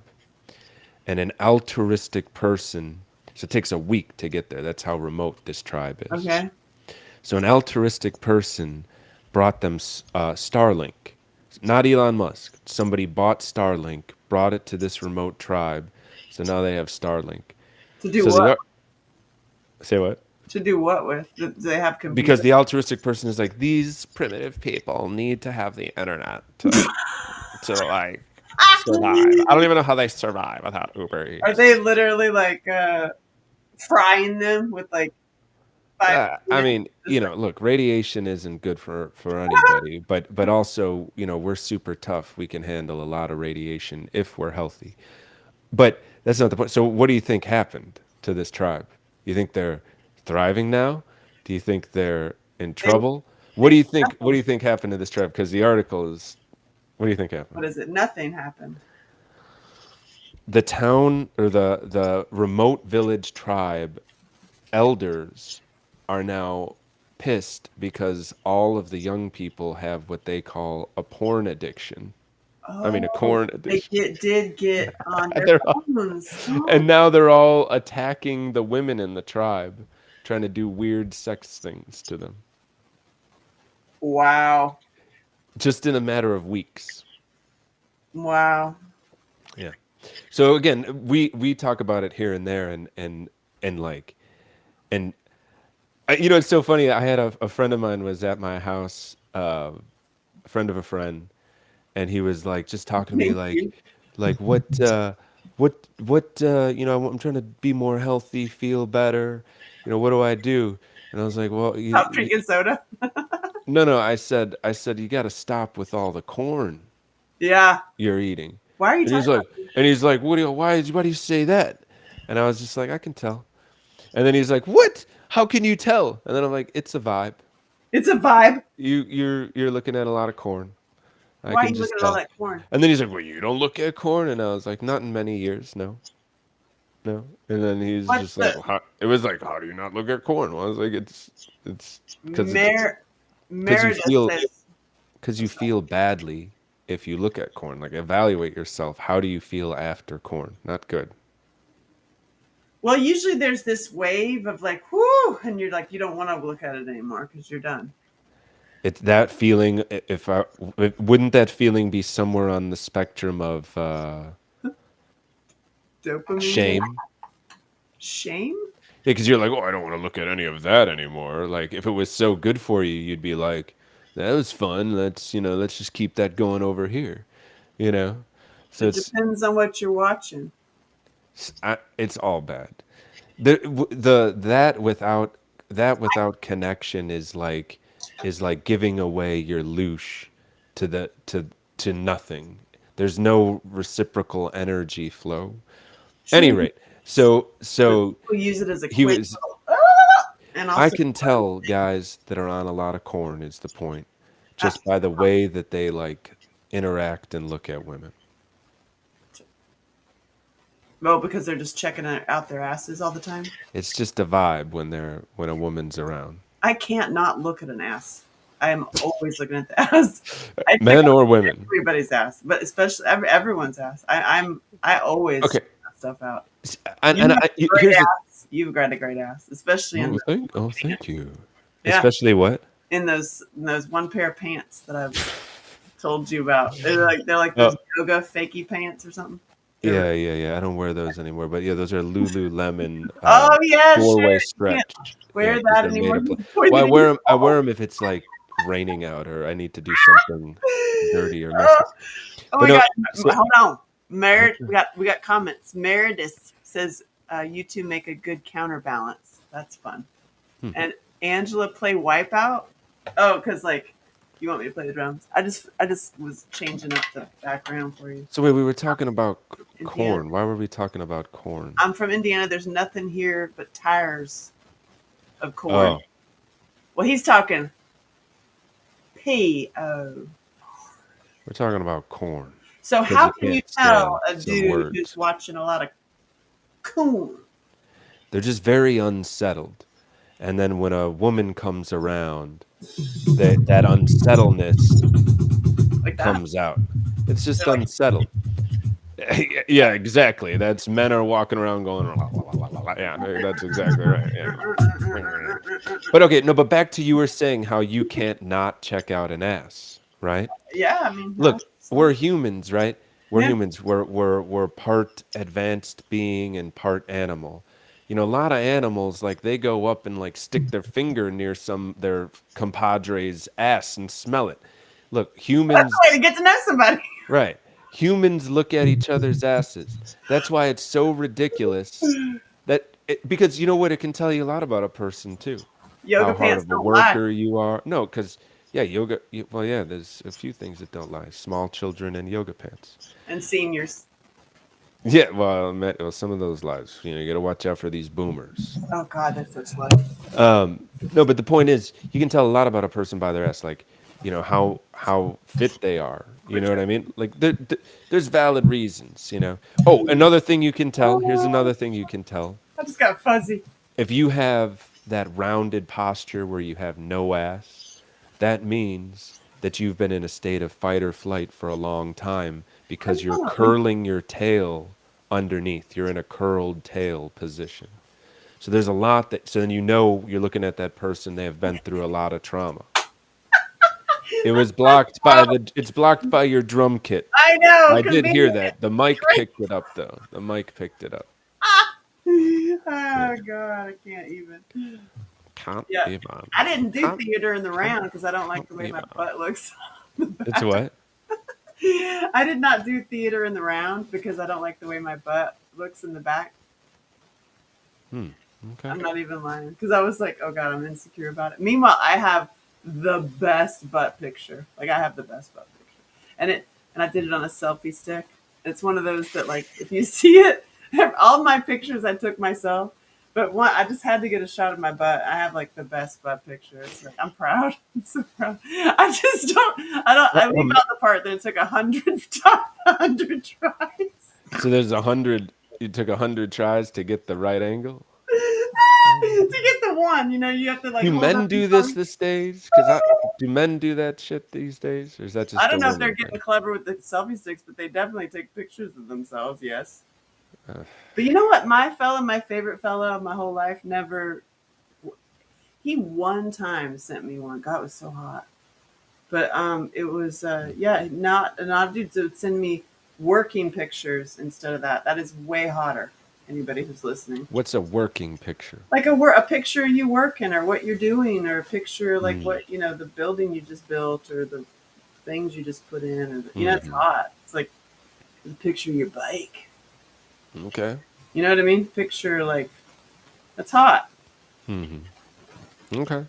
S2: and an altruistic person. So it takes a week to get there. That's how remote this tribe is.
S1: Okay.
S2: So an altruistic person brought them Starlink, not Elon Musk. Somebody bought Starlink, brought it to this remote tribe, so now they have Starlink.
S1: To do
S2: So
S1: what?
S2: say what?
S1: To do what with? Do they have
S2: Because
S1: computers?
S2: the altruistic person is like, these primitive people need to have the internet to like survive. I don't even know how they survive without Uber
S1: Are they
S2: Eats.
S1: literally like frying them with like five
S2: I
S1: minutes?
S2: mean, you
S1: Just
S2: know, look, radiation isn't good for anybody, but also, you know, we're super tough. We can handle a lot of radiation if we're healthy. But that's not the point. So, what do you think happened to this tribe? You think they're thriving now? Do you think they're in
S1: they
S2: trouble? What
S1: they
S2: do
S1: did
S2: you think? What do
S1: nothing.
S2: you think happened to this tribe? Because the article is. What do you think happened?
S1: What is it? Nothing happened.
S2: The town or the remote village tribe elders are now pissed because all of the young people have what they call a porn addiction. I mean, a
S1: Oh,
S2: corn
S1: they
S2: addiction.
S1: did get on their
S2: They're all,
S1: phones. Oh,
S2: and now they're all attacking the women in the tribe, trying to do weird sex things to them,
S1: wow,
S2: just in a matter of weeks.
S1: wow.
S2: Yeah. So again, we talk about it here and there, and like, and you know, it's so funny. I had a friend of mine was at my house, a friend of a friend, and he was like just talking to me
S1: Thank you.
S2: like what you know, I'm trying to be more healthy, feel better, you know, what do I do? And I was like, well,
S1: Stop drinking soda.
S2: no, I said you got to stop with all the corn
S1: Yeah.
S2: you're eating.
S1: Why are you
S2: And he's
S1: talking
S2: like,
S1: about?
S2: why do you say that? And I was just like, I can tell. And then he's like, what? How can you tell? And then I'm like, it's a vibe.
S1: It's a vibe.
S2: You're looking at a lot of corn. I
S1: Why are
S2: can
S1: you
S2: just
S1: looking at all
S2: tell.
S1: that corn?
S2: And then he's like, well, you don't look at corn. And I was like, not in many years, no, no. And then he's
S1: What's
S2: just like,
S1: the
S2: well, it was like, how do you not look at corn? Well, I was like, it's
S1: Mer
S2: because you
S1: Meredith
S2: feel
S1: says?
S2: badly if you look at corn. Like evaluate yourself. How do you feel after corn? Not good.
S1: Well, usually there's this wave of like, whoo, and you're like, you don't want to look at it anymore because you're done.
S2: It's that feeling. Wouldn't that feeling be somewhere on the spectrum of
S1: Dopamine,
S2: shame?
S1: shame.
S2: Yeah, because you're like, oh, I don't want to look at any of that anymore. Like, if it was so good for you, you'd be like, that was fun. Let's just keep that going over here. You know, so
S1: It depends on what you're watching.
S2: it's all bad. The that without connection is like giving away your loosh to the to nothing. There's no reciprocal energy flow. Any
S1: True,
S2: rate,
S1: but
S2: so
S1: people use it as a
S2: he
S1: quick,
S2: was.
S1: and
S2: I
S1: also,
S2: can tell guys that are on a lot of corn is the point,
S1: uh,
S2: just by the way that they like interact and look at women.
S1: well, because they're just checking out their asses all the time.
S2: It's just a vibe when a woman's around,
S1: I can't not look at an ass. I am always looking at the ass. I check
S2: men
S1: out
S2: or women.
S1: everybody's ass, but especially everyone's ass. I always
S2: Okay,
S1: check that stuff out.
S2: and
S1: You have a great
S2: here's the
S1: ass. You've got a great ass, especially in
S2: thank you.
S1: yeah,
S2: Especially what?
S1: in those one pair of pants that I've told you about. They're like
S2: Oh,
S1: those yoga fakey pants or something. They're
S2: yeah. I don't wear those anymore, but yeah, those are Lululemon
S1: oh yeah, sure.
S2: four-way
S1: You can't
S2: stretch. Yeah,
S1: wear
S2: because
S1: that
S2: they're made
S1: anymore.
S2: of.
S1: You're
S2: Well,
S1: poisoning your
S2: I wear
S1: soul.
S2: them if it's like raining out or I need to do something dirty or
S1: Oh,
S2: messy.
S1: oh
S2: But
S1: my
S2: no,
S1: god!
S2: so
S1: Hold on, Mered. We got comments. Meredith says you two make a good counterbalance. That's fun.
S2: hmm.
S1: And Angela play Wipeout. Oh, because like you want me to play the drums. I just was changing up the background for you.
S2: So wait, we were talking about
S1: Indiana.
S2: corn. Why were we talking about corn?
S1: I'm from Indiana. There's nothing here but tires of corn.
S2: Oh,
S1: Well, he's talking P-O.
S2: we're talking about corn
S1: So
S2: because
S1: how
S2: you
S1: can you
S2: can't
S1: tell
S2: stand
S1: a
S2: some
S1: dude who's
S2: words.
S1: watching a lot of corn?
S2: They're just very unsettled. And then when a woman comes around, that unsettledness
S1: Like that?
S2: comes out. It's
S1: They're
S2: just
S1: like,
S2: unsettled. Yeah, exactly. That's men are walking around going, "La, la, la, la, la, la." Yeah, that's exactly right. Yeah. But okay, no, but back to you were saying how you can't not check out an ass, right?
S1: yeah, I mean,
S2: Look, we're humans, right? We're
S1: yeah.
S2: humans. We're part advanced being and part animal. You know, a lot of animals like they go up and like stick their finger near their compadre's ass and smell it. Look,
S1: That's
S2: humans,
S1: the way to get to know somebody.
S2: right? Humans look at each other's asses. That's why it's so ridiculous because you know what? It can tell you a lot about a person too. How
S1: Yoga
S2: hard
S1: pants
S2: of a
S1: don't lie.
S2: worker you are. No, because yeah, well, yeah, there's a few things that don't lie. Small children and yoga pants.
S1: And seniors.
S2: Yeah, well, some of those lies. You got to watch out for these boomers.
S1: Oh God, that's such life.
S2: No, but the point is, you can tell a lot about a person by their ass, like how fit they are. You
S1: Quit
S2: know what I
S1: trying.
S2: mean? Like there's valid reasons. Oh, another thing you can tell. Here's
S1: Oh,
S2: another thing you can tell.
S1: I just got fuzzy.
S2: If you have that rounded posture where you have no ass, that means that you've been in a state of fight or flight for a long time because you're curling your tail underneath. You're in a curled tail position. So there's a lot so then you're looking at that person, they have been through a lot of trauma. It's blocked by your drum kit.
S1: I know,
S2: I did hear
S1: convenient.
S2: that. The mic
S1: Great.
S2: picked it up though. The mic picked it up. Yeah.
S1: Oh God, I can't even.
S2: Can't
S1: Yeah,
S2: be on.
S1: I didn't do
S2: Can't,
S1: theater in the round because I don't like
S2: can't
S1: the way
S2: be
S1: my
S2: on.
S1: butt looks.
S2: It's what?
S1: I did not do theater in the round because I don't like the way my butt looks in the back.
S2: Okay.
S1: I'm not even lying because I was like, oh God, I'm insecure about it. Meanwhile, I have the best butt picture. Like I have the best butt picture, and I did it on a selfie stick. It's one of those that like if you see it, all my pictures I took myself, but one I just had to get a shot of my butt. I have like the best butt picture. It's like I'm proud. I'm so proud. I just don't. I leave
S2: Um,
S1: out the part that it took 100 tries.
S2: so there's 100. You took 100 tries to get the right angle.
S1: To get the one, you have to like
S2: Do
S1: hold
S2: men
S1: up your
S2: do
S1: phone.
S2: this days? Because do men do that shit these days, or is that
S1: I
S2: just a
S1: don't know if they're
S2: woman
S1: getting
S2: thing?
S1: clever with the selfie sticks, but they definitely take pictures of themselves. Yes. But you know what? My favorite fellow of my whole life, never. He one time sent me one. God, it was so hot. But it was yeah, not a dude to send me working pictures instead of that. That is way hotter. Anybody who's listening,
S2: What's a working picture?
S1: like a picture of you working or what you're doing, or a picture like
S2: Mm.
S1: what the building you just built or the things you just put in, or it's
S2: Mhm.
S1: hot. It's like the picture of your bike.
S2: Okay.
S1: You know what I mean? Picture like that's hot.
S2: Mhm. Okay.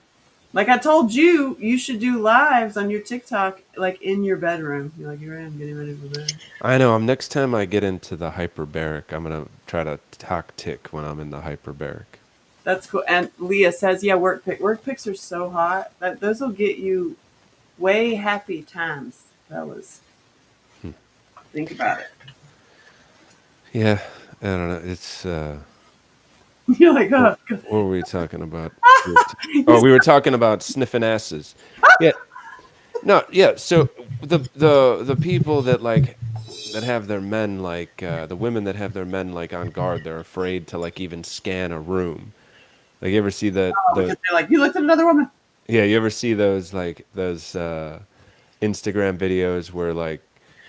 S1: Like I told you, you should do lives on your TikTok, like in your bedroom. You're like, here I am getting ready for bed.
S2: I know. Next time I get into the hyperbaric, I'm gonna try to talk tick when I'm in the hyperbaric.
S1: That's cool. And Leah says, yeah, work pics are so hot that those will get you way happy times, fellas.
S2: Hmm.
S1: Think about it.
S2: Yeah, I don't know. It's
S1: You're like, oh,
S2: what were we talking about? Oh, we were talking about sniffing asses. Yeah. No, yeah. So the people that like that have their men like the women that have their men like on guard, they're afraid to like even scan a room. Like you ever see that
S1: because
S2: the
S1: they're like, you looked at another woman.
S2: yeah, you ever see those like those Instagram videos where like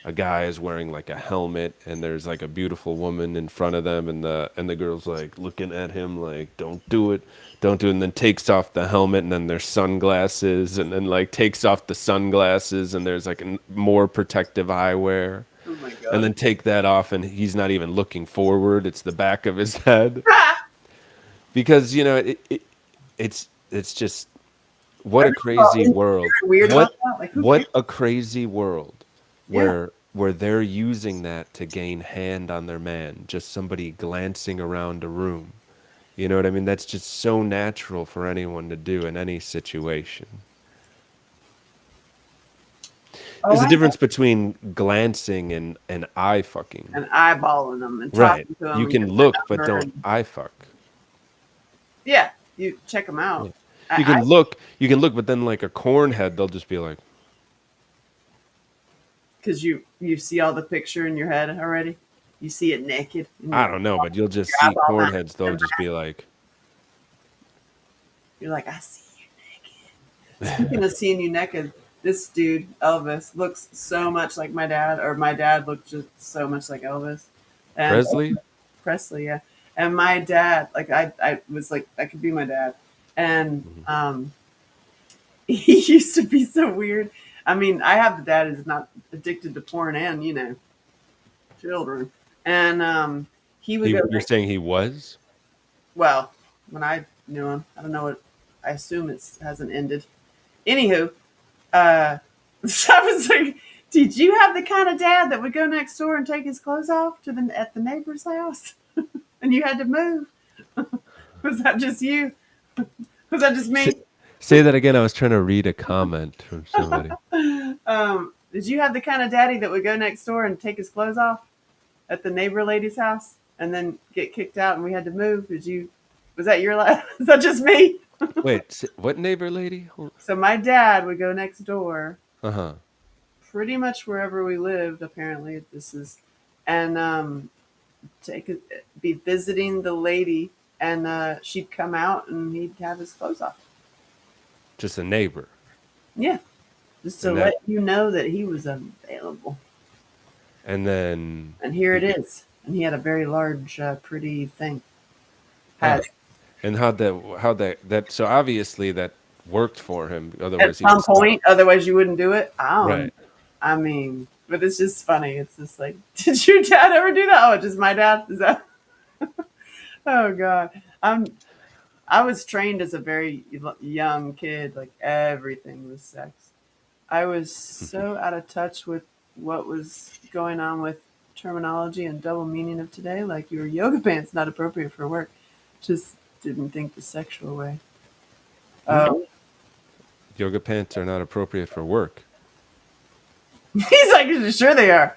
S2: a guy is wearing like a helmet and there's like a beautiful woman in front of them and the girl's like looking at him like don't do it, don't do it, and then takes off the helmet and then there's sunglasses and then like takes off the sunglasses and there's like more protective eyewear
S1: Oh my
S2: and
S1: god.
S2: then take that off and he's not even looking forward, it's the back of his head because it's just what
S1: Are
S2: a
S1: you all
S2: crazy
S1: insecure
S2: world.
S1: and weird
S2: What
S1: about that? Like, who cares?
S2: what a crazy world
S1: Yeah.
S2: where they're using that to gain hand on their man, just somebody glancing around a room. You know what I mean? That's just so natural for anyone to do in any situation.
S1: Oh,
S2: There's a
S1: I know.
S2: difference between glancing and eye fucking.
S1: And eyeballing them and
S2: Right.
S1: talking to them
S2: You
S1: and
S2: can
S1: getting their
S2: look but
S1: number.
S2: don't
S1: And
S2: eye fuck.
S1: yeah, you check them
S2: Yeah.
S1: out. I
S2: You can look, but then like a cornhead, they'll just be like,
S1: because you see all the picture in your head already. You see it naked. And
S2: I don't know, but you'll just
S1: your
S2: see
S1: eyeball mouth.
S2: cornheads, they'll just be like,
S1: You're like, I see you naked. Speaking of seeing you naked, this dude Elvis looks so much like my dad, or my dad looked just so much like Elvis, and
S2: Presley?
S1: Presley, yeah. And my dad, like I was like, that could be my dad, and
S2: Mhm.
S1: he used to be so weird. I mean, I have the dad who's not addicted to porn and children, and he would go
S2: You're
S1: like,
S2: saying he was?
S1: well, when I knew him, I don't know what. I assume it hasn't ended. Anywho, so I was like, did you have the kind of dad that would go next door and take his clothes off at the neighbor's house, and you had to move? Was that just you? Was that just me?
S2: Say that again. I was trying to read a comment from somebody.
S1: Did you have the kind of daddy that would go next door and take his clothes off at the neighbor lady's house and then get kicked out and we had to move? Did you? Was that your life? Is that just me?
S2: Wait, what neighbor lady?
S1: So my dad would go next door,
S2: Uh-huh.
S1: pretty much wherever we lived. Apparently, this is, and be visiting the lady, and she'd come out and he'd have his clothes off.
S2: Just a neighbor.
S1: Yeah, just to
S2: And
S1: let
S2: that
S1: you know that he was available.
S2: and then
S1: And here it is. And he had a very large, pretty thing.
S2: huh.
S1: Had
S2: And how that so obviously that worked for him.
S1: at
S2: Otherwise he would
S1: some
S2: stop.
S1: point, otherwise you wouldn't do it. I don't.
S2: Right.
S1: I mean, but it's just funny. It's just like, did your dad ever do that? Oh, just my dad. Is that? Oh God. I'm. I was trained as a very young kid. Like everything was sex. I was so out of touch with what was going on with terminology and double meaning of today. Like your yoga pants not appropriate for work. Just didn't think the sexual way.
S2: Hmm?
S1: Oh,
S2: Yoga pants are not appropriate for work.
S1: he's like, sure they are.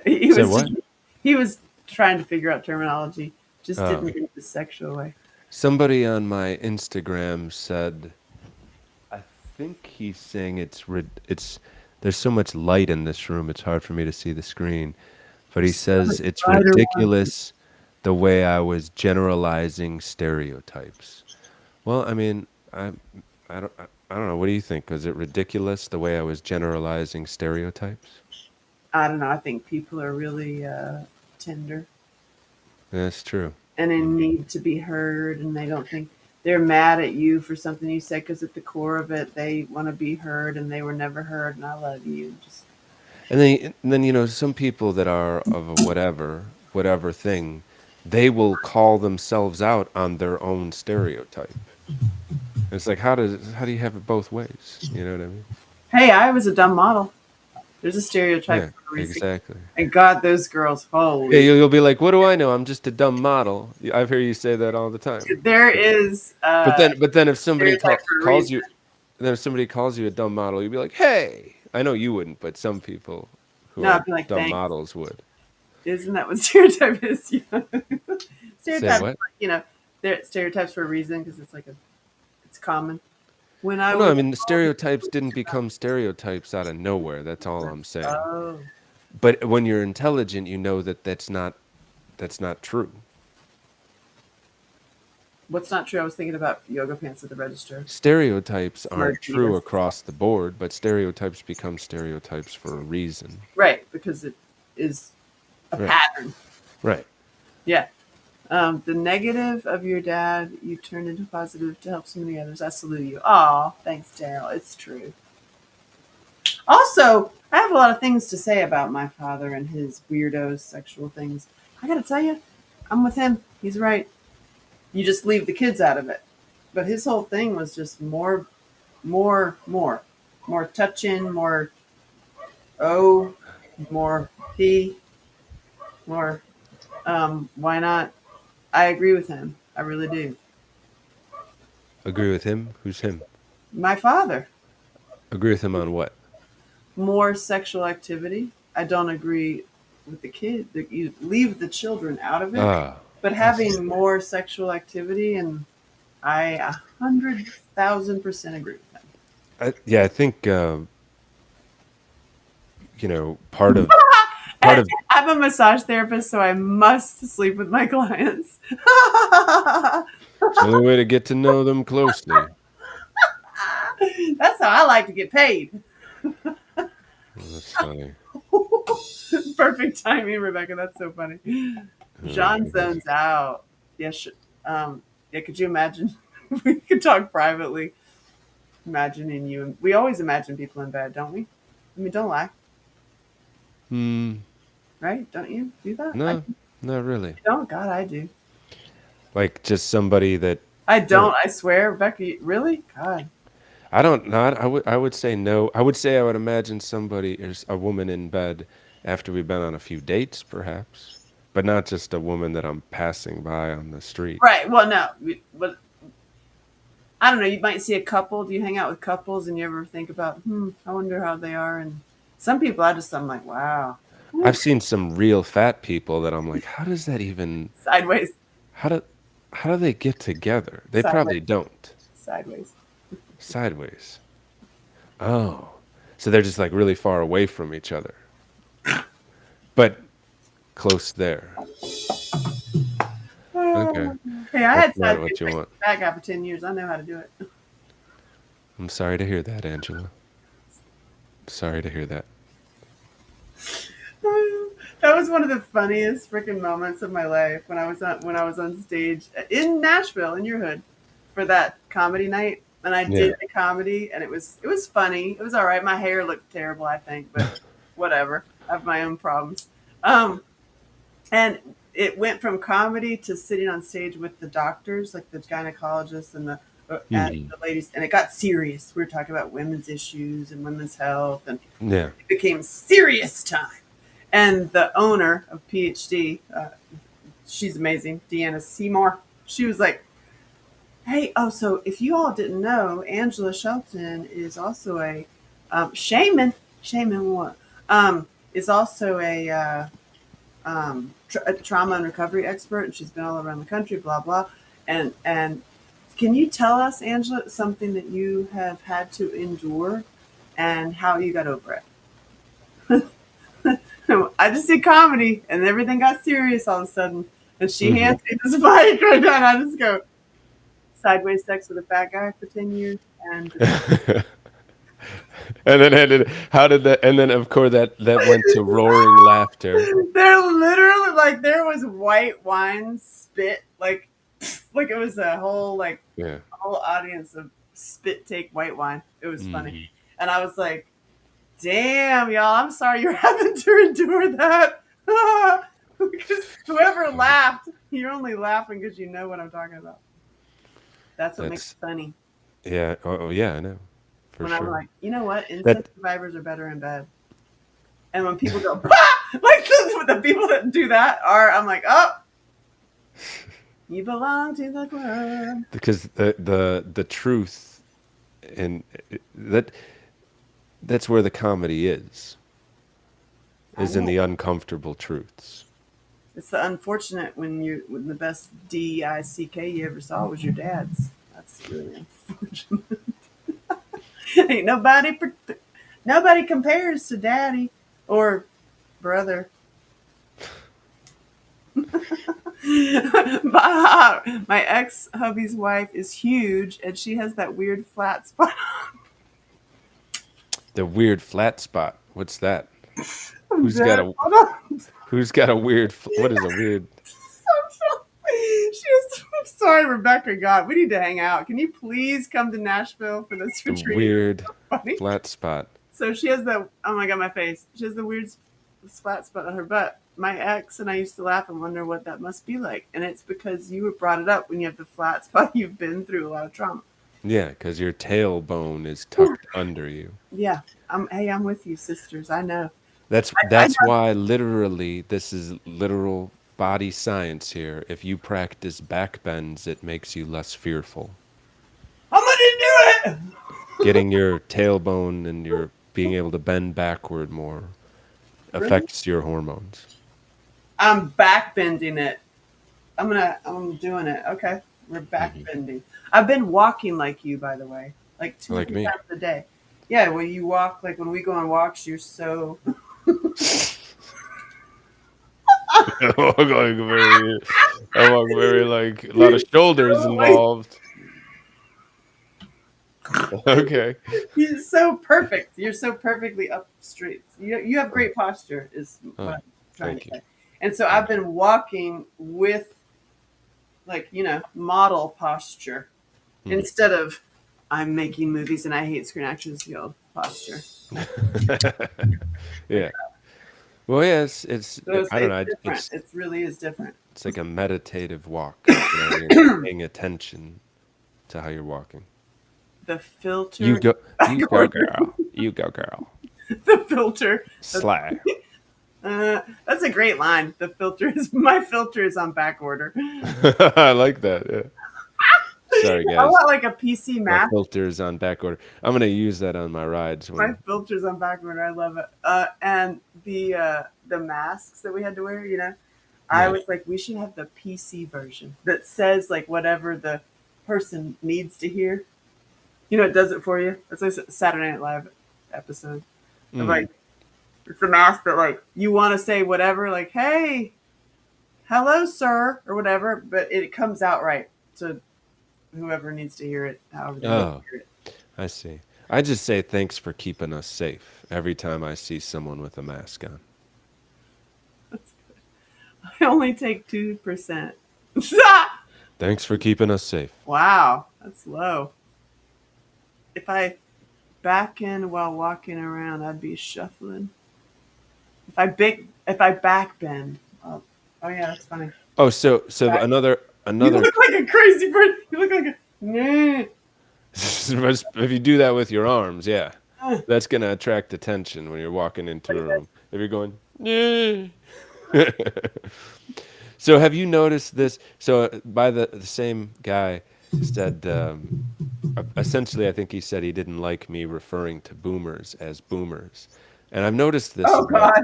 S1: he
S2: Say
S1: was
S2: what?
S1: just, he was trying to figure out terminology. Just
S2: Oh.
S1: didn't think the sexual way.
S2: Somebody on my Instagram said I think he's saying it's there's so much light in this room it's hard for me to see the screen. But he says it's
S1: Spider
S2: ridiculous the way I was generalizing stereotypes. Well, I mean, I don't know. What do you think? Was it ridiculous the way I was generalizing stereotypes?
S1: I don't know. I think people are really tender
S2: That's true.
S1: and in need to be heard, and they don't think they're mad at you for something you said because at the core of it, they want to be heard and they were never heard. And I love you. Just
S2: And then some people that are of a whatever thing, they will call themselves out on their own stereotype. It's like how do you have it both ways? You know what I mean?
S1: hey, I was a dumb model. There's a stereotype
S2: Yeah,
S1: for a reason.
S2: exactly.
S1: And God, those girls,
S2: Yeah,
S1: holy.
S2: you'll be like, "What do I know? I'm just a dumb model." I've heard you say that all the time.
S1: There is
S2: But then if somebody
S1: stereotype for a
S2: calls
S1: reason.
S2: you, then if somebody calls you a dumb model, you'd be like, "Hey." I know you wouldn't, but some people who
S1: No,
S2: are
S1: I'd be like,
S2: dumb
S1: thanks.
S2: models would.
S1: Isn't that what stereotype is?
S2: Say
S1: Stereotypes,
S2: what?
S1: they're stereotypes for a reason because it's common. When I
S2: Well, no, I
S1: was
S2: mean the stereotypes didn't become stereotypes out of nowhere. That's all I'm saying.
S1: oh,
S2: But when you're intelligent, you know that that's not true.
S1: what's not true? I was thinking about yoga pants at the register.
S2: Stereotypes aren't true
S1: Margaritas.
S2: across the board, but stereotypes become stereotypes for a reason.
S1: Right, because it is a
S2: Right.
S1: pattern.
S2: Right.
S1: Yeah. The negative of your dad, you turned into positive to help so many others. I salute you. Aw, thanks, Daryl. It's true. Also, I have a lot of things to say about my father and his weirdo sexual things. I gotta tell you, I'm with him. He's right. You just leave the kids out of it. But his whole thing was just more touching, more O, more P, more. Why not? I agree with him. I really do.
S2: Agree with him? Who's him?
S1: My father,
S2: Agree with him on what?
S1: more sexual activity. I don't agree with the kid that you leave the children out of it,
S2: Ah,
S1: but having more sexual activity, and I 100,000% agree with him.
S2: yeah, I think part of
S1: And I'm a massage therapist, so I must sleep with my clients.
S2: it's the only way to get to know them closely.
S1: That's how I like to get paid.
S2: That's funny.
S1: Perfect timing, Rebecca. That's so funny. John zones out. Yes. Yeah. Could you imagine? We could talk privately. Imagining you. We always imagine people in bed, don't we? I mean, don't lie, right? Don't you do that?
S2: No, not really.
S1: Don't. God, I do.
S2: Like just somebody that
S1: I don't. I swear, Rebecca. Really? God.
S2: I don't not. I would say no. I would say I would imagine somebody is a woman in bed after we've been on a few dates, perhaps, but not just a woman that I'm passing by on the street.
S1: Right. Well, no. But I don't know. You might see a couple. Do you hang out with couples and you ever think about, I wonder how they are? And some people, I'm like, wow.
S2: I've seen some real fat people that I'm like, how does that even?
S1: Sideways.
S2: How do they get together? They probably don't.
S1: Sideways.
S2: Sideways. Oh, so they're just like really far away from each other, but close there. Okay,
S1: Hey, I
S2: that's
S1: had
S2: not
S1: sideways
S2: what you
S1: like
S2: want.
S1: that guy for 10 years. I know how to do it.
S2: I'm sorry to hear that, Angela. Sorry to hear that.
S1: That was one of the funniest freaking moments of my life when I was on stage in Nashville in your hood for that comedy night, and I
S2: Yeah.
S1: did the comedy, and it was funny. It was all right. My hair looked terrible, I think, but whatever. I have my own problems. And it went from comedy to sitting on stage with the doctors, like the gynecologists and the ladies, and it got serious. We were talking about women's issues and women's health, and
S2: Yeah.
S1: it became serious time. And the owner of PhD, she's amazing, Deanna Seymour. She was like, "Hey, so if you all didn't know, Angela Shelton is also a shaman. Shaman what? Is also a trauma and recovery expert, and she's been all around the country. Blah blah. And can you tell us, Angela, something that you have had to endure, and how you got over it?" I just did comedy, and everything got serious all of a sudden. And she hands me this bike right now, and I just go sideways sex with a fat guy for 10 years. And
S2: And then how did that? And then of course that went to roaring laughter.
S1: they're literally like, there was white wine spit, like it was a whole
S2: Yeah.
S1: whole audience of spit take white wine. It was funny.
S2: Mhm.
S1: And I was like, damn, y'all, I'm sorry you're having to endure that. Because whoever laughed, you're only laughing because you know what I'm talking about. That's what makes
S2: That's
S1: it funny.
S2: yeah. Oh yeah, I know for
S1: When I'm
S2: sure.
S1: like, you know what? Incest
S2: That
S1: survivors are better in bed. And when people go, bah! Like the people that do that are, I'm like, oh, you belong to the club.
S2: because the truth and that's where the comedy
S1: I
S2: is in
S1: know.
S2: the uncomfortable truths.
S1: It's the unfortunate when the best DICK you ever saw was your dad's. That's really unfortunate. Ain't nobody compares to daddy or brother. My ex hubby's wife is huge, and she has that weird flat spot.
S2: The weird flat spot. What's that?
S1: I'm
S2: Who's got
S1: dead.
S2: a
S1: Hold on.
S2: who's got a weird? What is a weird?
S1: I'm sorry, Rebecca. God, we need to hang out. Can you please come to Nashville for this
S2: A
S1: retreat?
S2: weird
S1: Funny.
S2: flat spot.
S1: So she has the, oh my god, my face. She has the weird flat spot on her butt. My ex and I used to laugh and wonder what that must be like. And it's because you brought it up when you have the flat spot. You've been through a lot of trauma.
S2: Yeah, because your tailbone is tucked under you.
S1: Yeah. I'm with you, sisters. I know. I
S2: That's
S1: know.
S2: why literally this is literal body science here. If you practice back bends, it makes you less fearful.
S1: I'm gonna do it.
S2: Getting your tailbone and your being able to bend backward more
S1: Really?
S2: affects your hormones.
S1: I'm back bending it. I'm doing it. Okay. We're back
S2: Hmm.
S1: bending. I've been walking like you, by the way. Like two,
S2: Like
S1: three
S2: me.
S1: times a day. Yeah, when you walk, like when we go on walks, you're so
S2: I walk like very, I walk very like a lot of shoulders
S1: like
S2: involved. Okay.
S1: you're so perfect. You're so perfectly up straight. You have great posture, is what
S2: Oh,
S1: I'm trying to
S2: thank you.
S1: say. And so I've
S2: Thank you.
S1: been walking with model posture
S2: Mhm.
S1: instead of I'm making movies and I hate Screen Actors Guild posture.
S2: Yeah. Well, yeah, it's
S1: So it's,
S2: I don't
S1: it's
S2: know.
S1: different. It really is different.
S2: It's like a meditative walk. You're paying attention to how you're walking.
S1: The
S2: You
S1: filter
S2: go,
S1: back
S2: you go,
S1: order.
S2: girl. You go, girl.
S1: The filter.
S2: Slay.
S1: That's a great line. The filter is my filter is on back order.
S2: I like that. Yeah. Sorry,
S1: I
S2: guys.
S1: want like a PC
S2: My
S1: mask.
S2: filter is on back order. I'm gonna use that on my rides
S1: My
S2: when.
S1: filter's on back order. I love it. And the masks that we had to wear, I
S2: Yeah.
S1: was like, we should have the PC version that says like whatever the person needs to hear. It does it for you. It's like a Saturday Night Live episode of
S2: Mm.
S1: like it's a mask that like you want to say whatever, like hey, hello, sir, or whatever, but it comes out right to whoever needs to hear it, however they need to
S2: Oh,
S1: hear it.
S2: I see. I just say thanks for keeping us safe every time I see someone with a mask on.
S1: I only take 2%.
S2: Thanks for keeping us safe.
S1: Wow, that's low. If I back in while walking around, I'd be shuffling. If I back bend, oh yeah, that's funny.
S2: Oh, so
S1: Back, you
S2: another
S1: look like a crazy person. You look like a. Nah.
S2: if you do that with your arms, yeah. That's gonna attract attention when you're walking into
S1: Like
S2: a
S1: this.
S2: room. If you're going, "Yeah." So have you noticed this? So by the same guy said essentially, I think he said he didn't like me referring to boomers as boomers, and
S1: Oh God.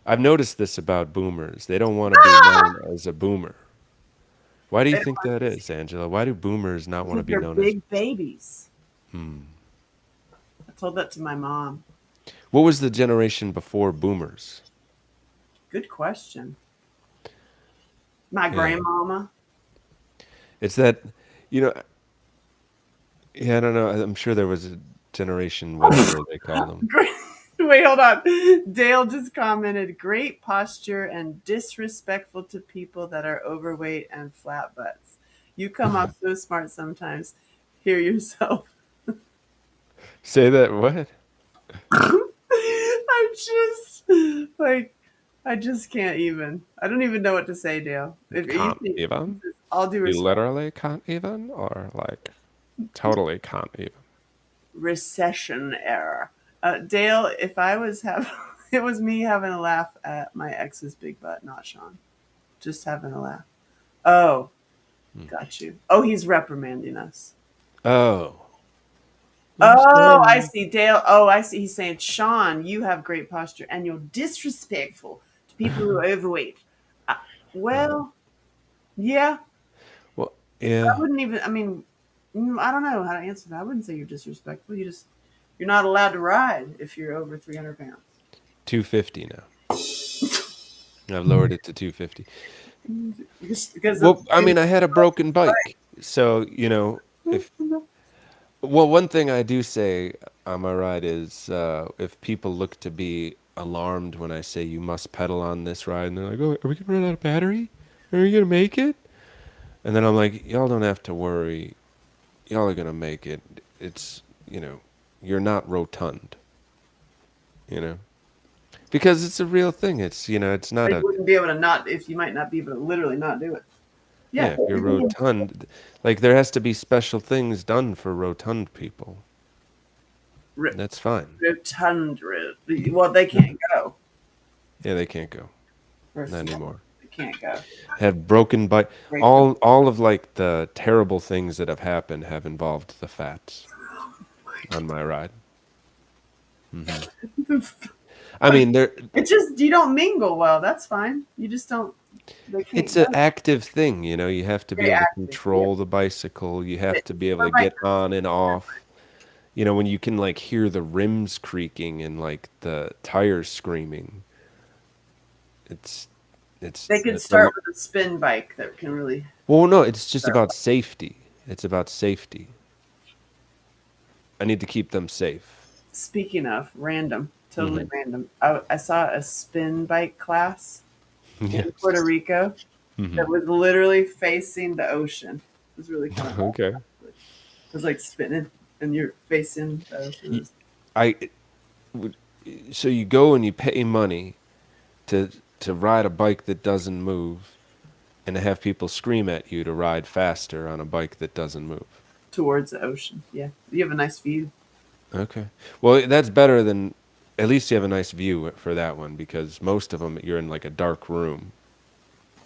S2: I've noticed this about boomers. They don't want to be known as a boomer. Why do you
S1: They don't
S2: think
S1: want
S2: that is, Angela? Why do boomers not want to
S1: because
S2: be
S1: they're
S2: known as?
S1: big babies.
S2: Hmm.
S1: I told that to my mom.
S2: What was the generation before boomers?
S1: Good question. My
S2: Yeah.
S1: grandmama.
S2: It's that, you know, yeah, I don't know. I'm sure there was a generation whatever they call them.
S1: Great. Wait, hold on. Dale just commented, great posture and disrespectful to people that are overweight and flat butts. You come off so smart sometimes. Hear yourself.
S2: Say that what?
S1: I'm just like, I just can't even. I don't even know what to say, Dale. If you
S2: Can't
S1: think,
S2: even?
S1: all due
S2: You
S1: respect,
S2: literally can't even, or like totally can't even.
S1: recession era. Dale, if I was having, it was me having a laugh at my ex's big butt, not Sean. Just having a laugh. Oh,
S2: Hmm.
S1: got you. Oh, he's reprimanding us.
S2: Oh, I'm
S1: Oh, I
S2: sorry.
S1: see. Dale. Oh, I see. He's saying, Sean, you have great posture and you're disrespectful to people who are overweight. Uh,
S2: Oh,
S1: well, yeah,
S2: well,
S1: I
S2: yeah,
S1: wouldn't even, I mean, I don't know how to answer that. I wouldn't say you're disrespectful. You're not allowed to ride if you're over 300 pounds.
S2: 250 now. I've lowered it to 250.
S1: Because of
S2: Well, I mean, I had a broken bike, so if well, one thing I do say on my ride is if people look to be alarmed when I say you must pedal on this ride, and they're like, "Oh, are we gonna run out of battery? Are we gonna make it?" And then I'm like, "Y'all don't have to worry. Y'all are gonna make it. It's you're not rotund, you know, because it's a real thing. It's not
S1: you
S2: a
S1: wouldn't be able to not, if you might not be able to literally not do it. Yeah.
S2: yeah. If you're rotund, like there has to be special things done for rotund people. That's fine.
S1: Rotund. Well, they can't go,
S2: Yeah, they can't go. Not
S1: first of all.
S2: anymore.
S1: They can't go.
S2: Have broken bike.
S1: Break them.
S2: All of like the terrible things that have happened have involved the fats on my ride. Hmm. I mean, there
S1: It's just, you don't mingle well. That's fine. You just don't, they
S2: it's
S1: can't
S2: an
S1: go.
S2: active thing, you have to be
S1: Very
S2: able to
S1: active. Yeah.
S2: control the bicycle. You have to be able
S1: For
S2: to get on and off. When you can like hear the rims creaking and like the tires screaming. It's it's
S1: They could
S2: it's a
S1: start
S2: lo-
S1: with a spin bike that can really
S2: well, no, it's just
S1: start.
S2: about safety. It's about safety. I need to keep them safe.
S1: Speaking of random, totally
S2: Hmm.
S1: random, I saw a spin bike class in
S2: Yes.
S1: Puerto Rico
S2: Hmm.
S1: that was literally facing the ocean. It was really kind of awesome.
S2: Okay.
S1: Actually. It was like spinning and you're facing the ocean.
S2: Y- I would so you go and you pay money to ride a bike that doesn't move and to have people scream at you to ride faster on a bike that doesn't move.
S1: Towards the ocean. Yeah, you have a nice view.
S2: Okay. Well, that's better than at least you have a nice view for that one because most of them you're in like a dark room.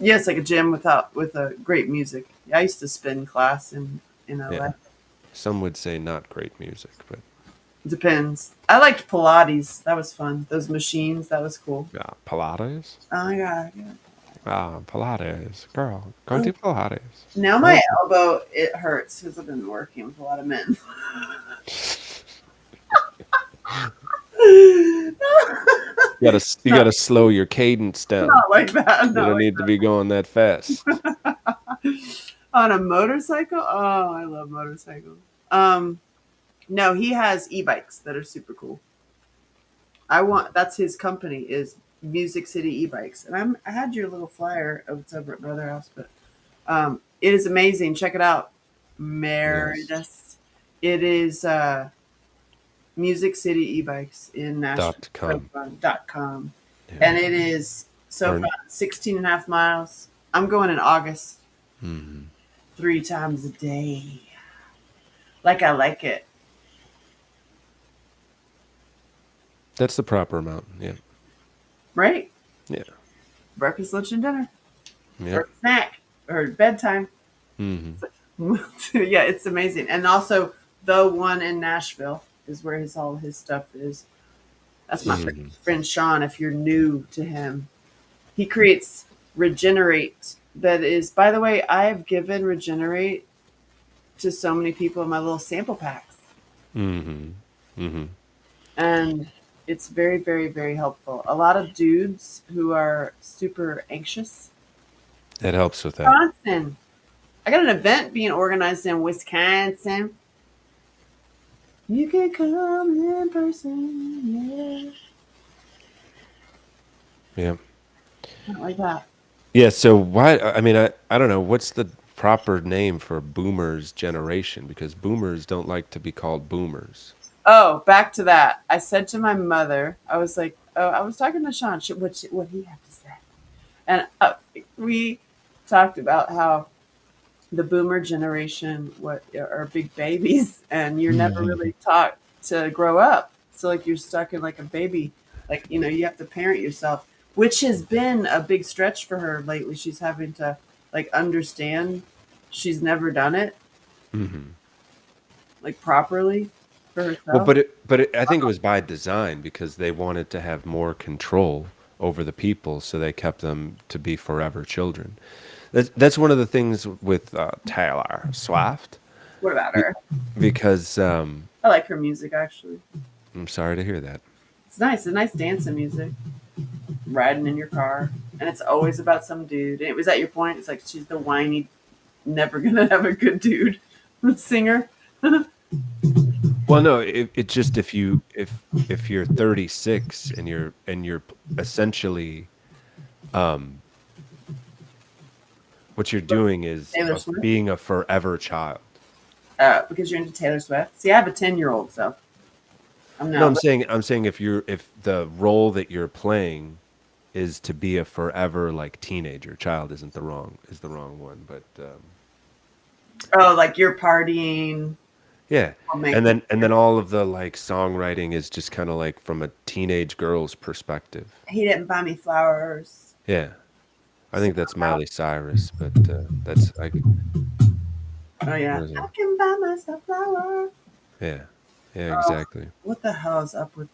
S1: Yeah, it's like a gym without with a great music. Yeah, I used to spin class in LA.
S2: Yeah. Some would say not great music, but
S1: Depends. I liked Pilates. That was fun. Those machines. That was cool.
S2: yeah, Pilates.
S1: Oh my god.
S2: Pilates, girl, go
S1: Yeah.
S2: do Pilates.
S1: Now
S2: Go.
S1: my elbow it hurts because I've been working with a lot of men.
S2: You
S1: not,
S2: gotta slow your cadence down.
S1: not like that.
S2: You
S1: Not
S2: don't
S1: like
S2: need to be going that fast.
S1: on a motorcycle. Oh, I love motorcycles. No, he has e-bikes that are super cool. That's his company is Music City e-bikes, and I had your little flyer of it's over at Brother House, but it is amazing. Check it out,
S2: Yes.
S1: Meredith. It is Music City e-bikes in Nashville. So
S2: .com.
S1: fun.com.
S2: Yeah.
S1: And it is so
S2: Or
S1: fun. 16 and a half miles. I'm going in August,
S2: mhm.
S1: 3 times a day. Like I like it.
S2: That's the proper amount. Yeah.
S1: Right?
S2: Yeah.
S1: Breakfast, lunch, and dinner.
S2: Yeah.
S1: Or snack. Or bedtime.
S2: Hmm.
S1: Yeah, it's amazing. And also the one in Nashville is where all his stuff is. That's my
S2: Hmm.
S1: friend Sean, if you're new to him. He creates Regenerate. That is, by the way, I have given Regenerate to so many people in my little sample packs.
S2: Hmm. Hmm.
S1: And it's very, very, very helpful. A lot of dudes who are super anxious
S2: That helps with that.
S1: Wisconsin. I got an event being organized in Wisconsin. You can come in person. Yeah.
S2: Yeah.
S1: Not like that.
S2: Yeah. So why? I mean, I don't know. What's the proper name for boomers generation? Because boomers don't like to be called boomers.
S1: Oh, back to that. I said to my mother, I was like, oh, I was talking to Sean. What he have to say? And we talked about how the boomer generation what are big babies, and you're never really taught to grow up. So like you're stuck in like a baby, like you have to parent yourself, which has been a big stretch for her lately. She's having to like understand she's never done it
S2: Hmm.
S1: like properly for
S2: Well,
S1: herself.
S2: I think it was by design because they wanted to have more control over the people, so they kept them to be forever children. That's one of the things with Taylor Swift,
S1: What about
S2: be-
S1: her?
S2: because
S1: I like her music actually.
S2: I'm sorry to hear that.
S1: It's nice. It's nice dancing music. Riding in your car, and it's always about some dude. And it was at your point. It's like she's the whiny, never gonna have a good dude singer.
S2: Well, no, it just if you're 36 and you're essentially what you're doing is
S1: Taylor Swift.
S2: being a forever child.
S1: Because you're into Taylor Swift. See, I have a 10-year-old, so I'm
S2: No,
S1: not.
S2: I'm saying if the role that you're playing is to be a forever like teenager, child isn't the wrong one, but
S1: Oh, like you're partying.
S2: yeah.
S1: I'll
S2: And
S1: make
S2: then all of the like songwriting is just kind of like from a teenage girl's perspective.
S1: He didn't buy me flowers.
S2: Yeah. I think that's Miley Cyrus, but that's like
S1: Oh
S2: what
S1: yeah,
S2: is
S1: I
S2: it?
S1: can buy myself flowers.
S2: Yeah. Yeah,
S1: Oh,
S2: exactly.
S1: what the hell is up with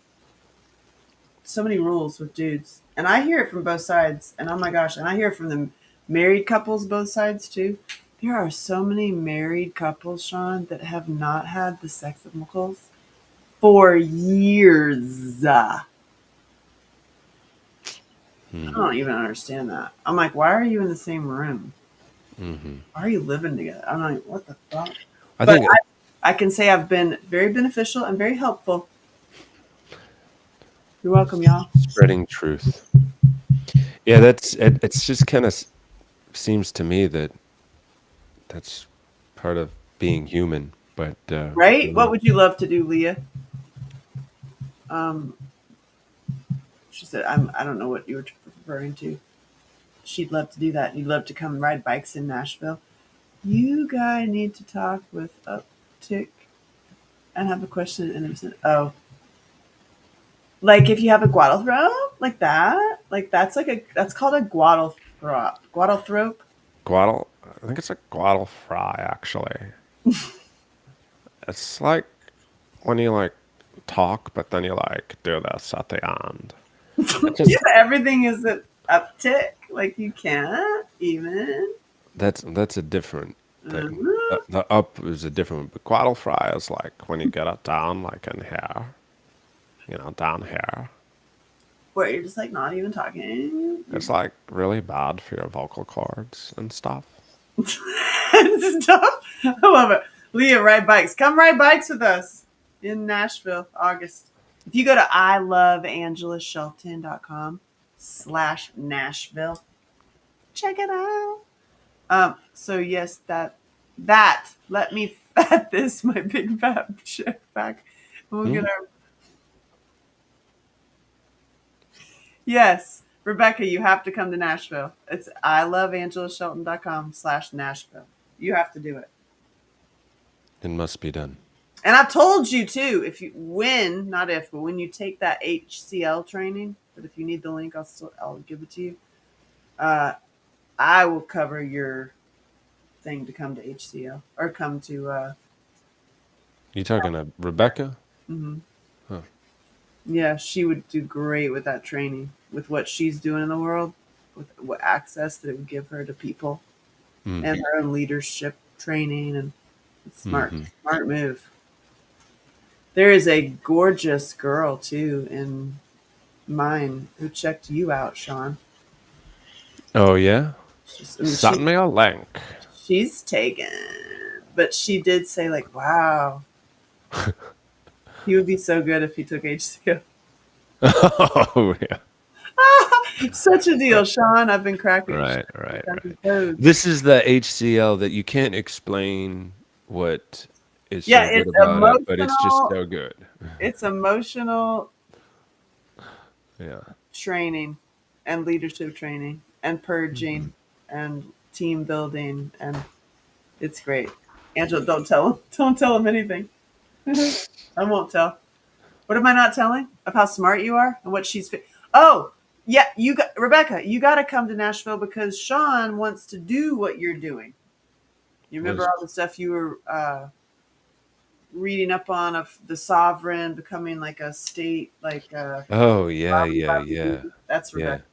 S1: so many rules with dudes? And I hear it from both sides. And oh my gosh, and I hear it from the married couples both sides too. There are so many married couples, Sean, that have not had the sex chemicals for years. I
S2: Hmm.
S1: don't even understand that. I'm like, why are you in the same room?
S2: Hmm.
S1: Why are you living together? I'm like, what the fuck?
S2: I
S1: But
S2: think
S1: I can say I've been very beneficial and very helpful. You're welcome, y'all.
S2: spreading truth. Yeah, it's just kind of seems to me that that's part of being human, but
S1: Right? What would you love to do, Leah? Um, she said, I don't know what you were referring to. She'd love to do that. You'd love to come ride bikes in Nashville. You guys need to talk with Uptick and have a question and it oh, like if you have a guadalthrope like that's like that's called a guadalthrope.
S2: Guadal, I think it's a guadal fry actually. It's like when you like talk, but then you like do this at the end. It
S1: Yeah,
S2: just
S1: everything is an uptick. Like you can't even.
S2: that's a different thing.
S1: Mhm.
S2: The up is a different one, but guadal fry is like when you get it down, like in here, down here.
S1: Where you're just like not even talking.
S2: It's like really bad for your vocal cords and stuff.
S1: Stuff. I love it. Leah, ride bikes. Come ride bikes with us in Nashville, August. If you go to iloveangelashelton.com/Nashville, check it out. So yes, that let me fat this my big fat check back. We'll get
S2: Hmm?
S1: our yes. Rebecca, you have to come to Nashville. It's iloveangelashelton.com/Nashville. You have to do it.
S2: It must be done.
S1: And I've told you too, if you when, not if, but when you take that HCL training, but if you need the link, I'll give it to you. Uh, I will cover your thing to come to HCL or come to.
S2: You talking to Rebecca?
S1: Mhm.
S2: Huh.
S1: Yeah, she would do great with that training, with what she's doing in the world, with what access that it would give her to people,
S2: Mm.
S1: and her own leadership training, and it's smart,
S2: Hmm.
S1: smart move. There is a gorgeous girl too in mine who checked you out, Sean.
S2: Oh yeah. Send me a link.
S1: She's taken, but she did say like, "Wow, he would be so good if he took HCO."
S2: Oh yeah.
S1: Such a deal, Sean. I've been cracking
S2: Right, right, right.
S1: codes.
S2: This is the HCL that you can't explain what is
S1: Yeah,
S2: so good
S1: it's
S2: about it, but it's just
S1: emotional.
S2: so good.
S1: It's emotional
S2: Yeah.
S1: training and leadership training and purging and team building, and it's great. Angela, don't tell him. Don't tell him anything. I won't tell. What am I not telling? Of how smart you are and what she's. Oh, yeah, you got Rebecca. You got to come to Nashville because Sean wants to do what you're doing. You remember
S2: Was
S1: all the stuff you were reading up on of the sovereign becoming like a state, like
S2: Oh yeah,
S1: Bobby
S2: yeah,
S1: Bobby.
S2: yeah.
S1: That's
S2: Yeah.
S1: Rebecca.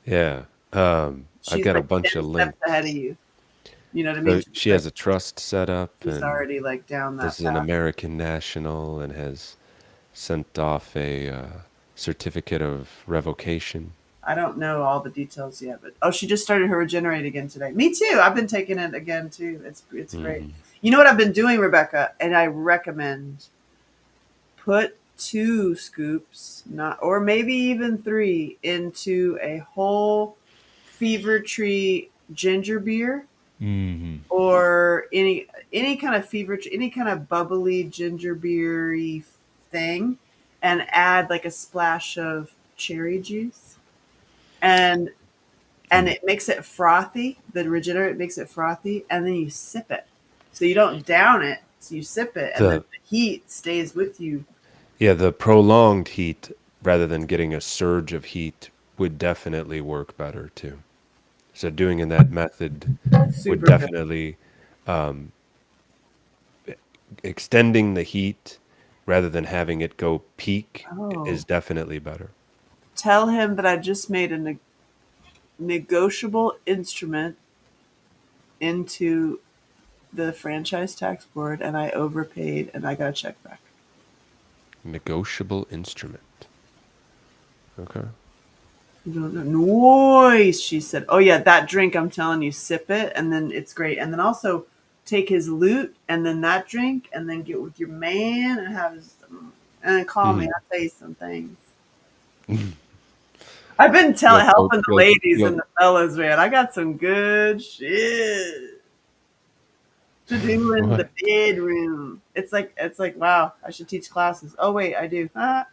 S2: Yeah. I've
S1: She's
S2: got a
S1: like
S2: bunch
S1: 10
S2: of
S1: steps ahead of
S2: links.
S1: you. You know what I mean?
S2: So she has a trust set up
S1: She's
S2: and
S1: already like down that
S2: is an
S1: path.
S2: American national and has sent off a certificate of revocation.
S1: I don't know all the details yet, but oh, she just started her Regenerate again today. Me too. I've been taking it again too. It's great.
S2: Mhm.
S1: You know what I've been doing, Rebecca, and I recommend put 2 scoops, not or maybe even 3, into a whole Fever Tree ginger beer
S2: Mhm.
S1: or any kind of any kind of bubbly ginger beery thing, and add like a splash of cherry juice and
S2: Mm.
S1: it makes it frothy. The Regenerate makes it frothy, and then you sip it. So you don't down it, so you sip it, and then
S2: The
S1: the heat stays with you.
S2: Yeah, the prolonged heat rather than getting a surge of heat would definitely work better too. So doing in that method would
S1: Super good.
S2: definitely um, extending the heat rather than having it go peak
S1: Oh,
S2: is definitely better.
S1: tell him that I just made a negotiable instrument into the franchise tax board, and I overpaid, and I got a check back.
S2: Negotiable instrument. Okay.
S1: You don't know. Noise, she said. Oh yeah, that drink. I'm telling you, sip it, and then it's great. And then also take his loot, and then that drink, and then get with your man and have his, and then call me.
S2: Mhm.
S1: I'll tell you some things. I've been helping the ladies and
S2: You'll
S1: the fellas, man. I got some good shit to do in the
S2: what?
S1: bedroom. It's like wow. I should teach classes. Oh wait, I do. And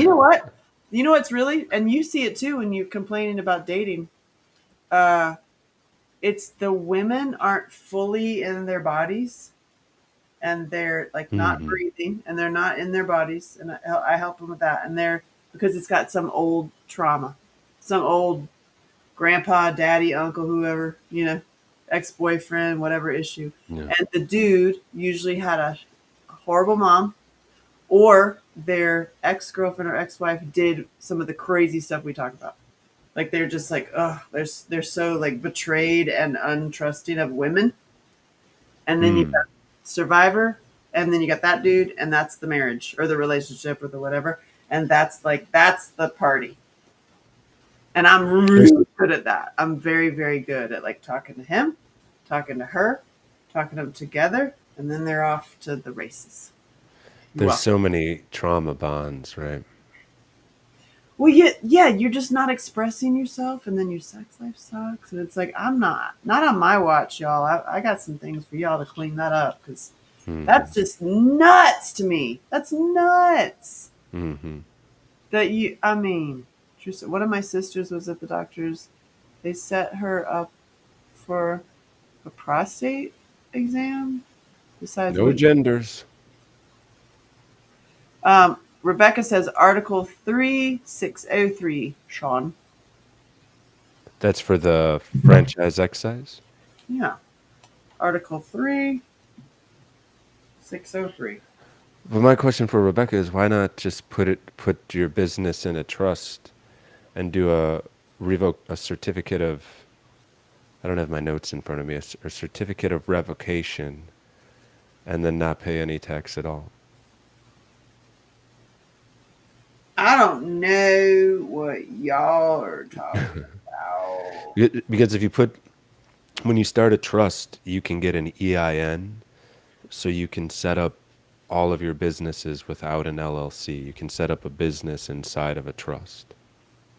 S1: you know what? You know what's really, and you see it too when you're complaining about dating. Uh, it's the women aren't fully in their bodies, and they're like not
S2: Mhm.
S1: breathing, and they're not in their bodies, and I help them with that, and they're because it's got some old trauma, some old grandpa, daddy, uncle, whoever, ex-boyfriend, whatever issue,
S2: Yeah.
S1: and the dude usually had a horrible mom, or their ex-girlfriend or ex-wife did some of the crazy stuff we talk about. Like they're just like, oh, they're so like betrayed and untrusting of women. And then you got
S2: Mm.
S1: survivor, and then you got that dude, and that's the marriage or the relationship or the whatever. And that's the party. And I'm
S2: There's
S1: really good at that. I'm very, very good at like talking to him, talking to her, talking to them together, and then they're off to the races.
S2: there's
S1: Well,
S2: so many trauma bonds, right?
S1: Well, yeah, you're just not expressing yourself, and then your sex life sucks, and it's like I'm not on my watch, y'all. I got some things for y'all to clean that up because
S2: Mhm.
S1: that's just nuts to me. That's nuts.
S2: Mhm.
S1: That you, I mean, one of my sisters was at the doctor's. They set her up for a prostate exam. Besides
S2: No
S1: what
S2: genders.
S1: Rebecca says, Article 3603, Sean.
S2: That's for the franchise excise.
S1: Yeah, Article 3603.
S2: But my question for Rebecca is why not just put your business in a trust and do a certificate of I don't have my notes in front of me a certificate of revocation and then not pay any tax at all.
S1: I don't know what y'all are talking about.
S2: Because when you start a trust, you can get an EIN, so you can set up all of your businesses without an LLC. You can set up a business inside of a trust.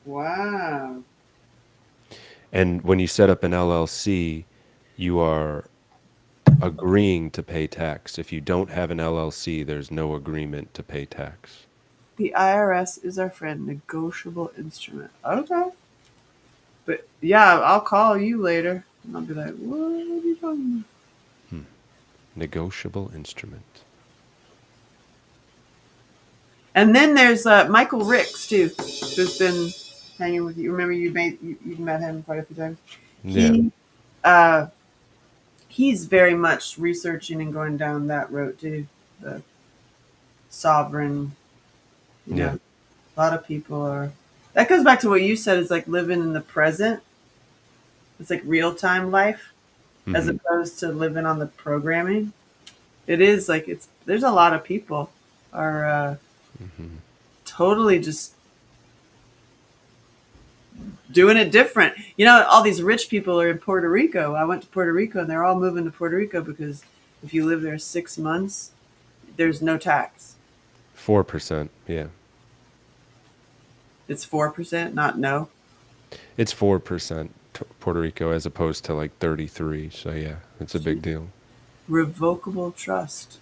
S1: Wow.
S2: And when you set up an LLC, you are agreeing to pay tax. If you don't have an LLC, there's no agreement to pay tax.
S1: The IRS is our friend. Negotiable instrument. Okay. But yeah, I'll call you later. And I'll be like, what are you talking about?
S2: Negotiable instrument.
S1: And then there's Michael Ricks too, who's been hanging with you. Remember you met him quite a few times.
S2: Yeah.
S1: Uh, he's very much researching and going down that road too. The sovereign,
S2: Yeah.
S1: a lot of people are. That goes back to what you said. Is like living in the present. It's like real time life, as
S2: Mhm.
S1: opposed to living on the programming. It is like there's a lot of people are
S2: Mhm.
S1: totally just doing it different. All these rich people are in Puerto Rico. I went to Puerto Rico and they're all moving to Puerto Rico because if you live there 6 months, there's no tax.
S2: 4%. Yeah.
S1: It's 4%, not no.
S2: It's 4% Puerto Rico as opposed to like 33. So yeah, it's a big deal.
S1: Revocable trust.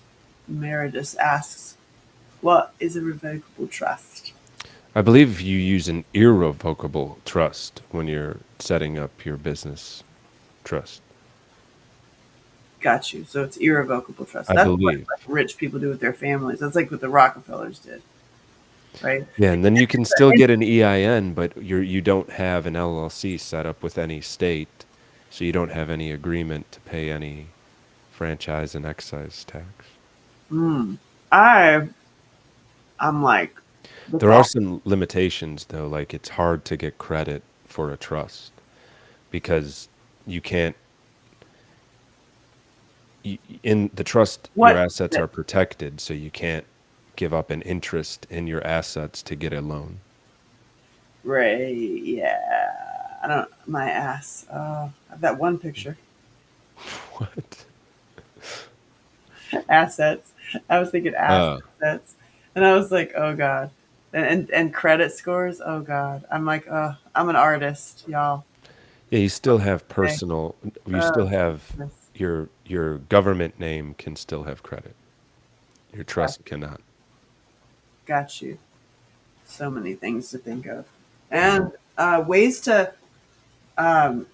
S1: Meredith asks, what is a revocable trust?
S2: I believe you use an irrevocable trust when you're setting up your business trust.
S1: Got you. So it's irrevocable trust.
S2: I
S1: That's what
S2: believe.
S1: like, rich people do with their families. That's like what the Rockefellers did, right?
S2: Yeah, and then you can still get an EIN, but you don't have an LLC set up with any state, so you don't have any agreement to pay any franchise and excise tax.
S1: I'm like,
S2: There are some limitations though, like it's hard to get credit for a trust because you can't in the trust your
S1: what
S2: assets are protected, so you can't give up an interest in your assets to get a loan.
S1: Right, yeah. I don't, my ass. I have that one picture.
S2: What?
S1: Assets. I was thinking
S2: Oh.
S1: assets. And I was like, oh God. And credit scores. Oh God. I'm like, I'm an artist, y'all.
S2: Yeah, you still have
S1: Okay.
S2: you still have
S1: Yes.
S2: your government name can still have credit. Your trust cannot.
S1: Got you. So many things to think of. And ways to um,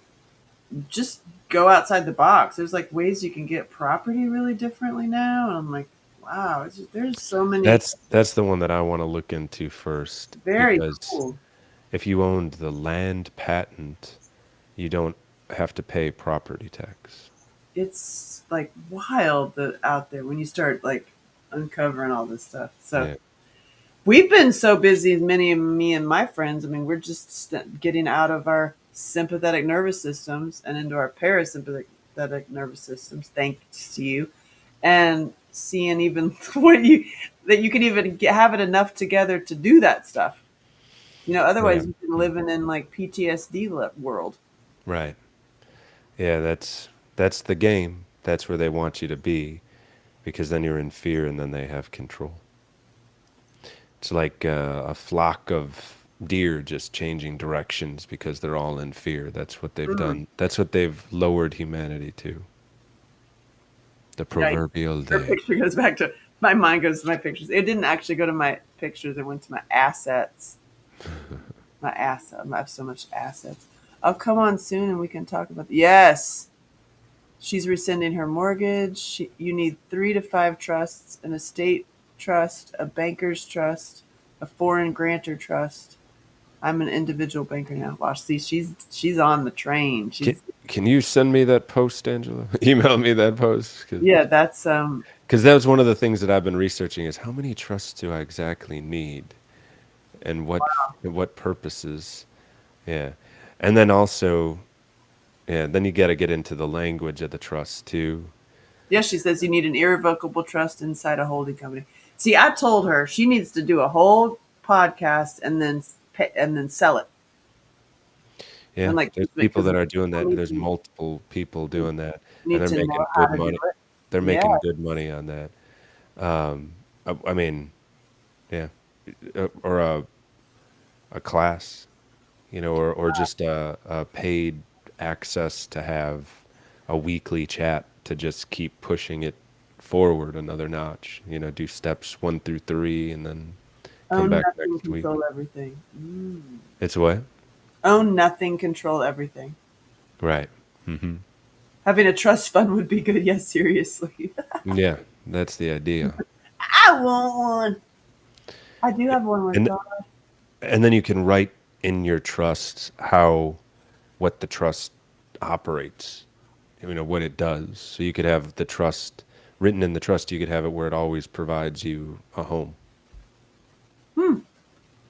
S1: just go outside the box. There's like ways you can get property really differently now. And I'm like, wow, there's so many.
S2: That's the one that I want to look into first,
S1: Very
S2: because
S1: cool.
S2: if you owned the land patent, you don't have to pay property tax.
S1: It's like wild out there when you start like uncovering all this stuff. So
S2: Yeah.
S1: we've been so busy, many of me and my friends. I mean, we're just getting out of our sympathetic nervous systems and into our parasympathetic nervous systems, thanks to you, and seeing even what you that you can even have it enough together to do that stuff.
S2: Yeah.
S1: Otherwise you've been living in like PTSD world.
S2: Right. Yeah, that's the game. That's where they want you to be, because then you're in fear and then they have control. It's like a flock of deer just changing directions because they're all in fear. That's what they've
S1: Mm.
S2: done. That's what they've lowered humanity to. The
S1: Yeah,
S2: proverbial
S1: her
S2: day.
S1: picture goes back to my mind goes to my pictures. It didn't actually go to my pictures. It went to my assets. My asset. I have so much assets. I'll come on soon and we can talk about yes. She's rescinding her mortgage. You need 3 to 5 trusts: an estate trust, a banker's trust, a foreign grantor trust. I'm an individual banker now. Watch, see, she's on the train.
S2: Can,
S1: She's
S2: can you send me that post, Angela? Email me that post,
S1: yeah. That's
S2: because that was one of the things that I've been researching is how many trusts do I exactly need, and what purposes. Yeah, and then also, yeah, then you got to get into the language of the trust too.
S1: yeah. She says you need an irrevocable trust inside a holding company. See, I told her she needs to do a whole podcast and then sell it.
S2: Yeah,
S1: And like
S2: there's people that are doing that. There's multiple people doing that, and
S1: need
S2: they're
S1: to know
S2: making
S1: how
S2: good
S1: to do
S2: money.
S1: it.
S2: They're
S1: Yeah.
S2: making good money on that. I mean, yeah, or a class, or just a paid access to have a weekly chat to just keep pushing it forward another notch. Do steps 1 through 3, and then come
S1: Own
S2: back
S1: nothing,
S2: next week.
S1: control everything.
S2: It's what?
S1: Own nothing, control everything.
S2: Right. Hmm.
S1: Having a trust fund would be good. Yes, seriously.
S2: Yeah, that's the idea.
S1: I want one. I do have one with
S2: And
S1: God.
S2: and then you can write in your trust what the trust operates, what it does. So you could have the trust written in the trust. You could have it where it always provides you a home.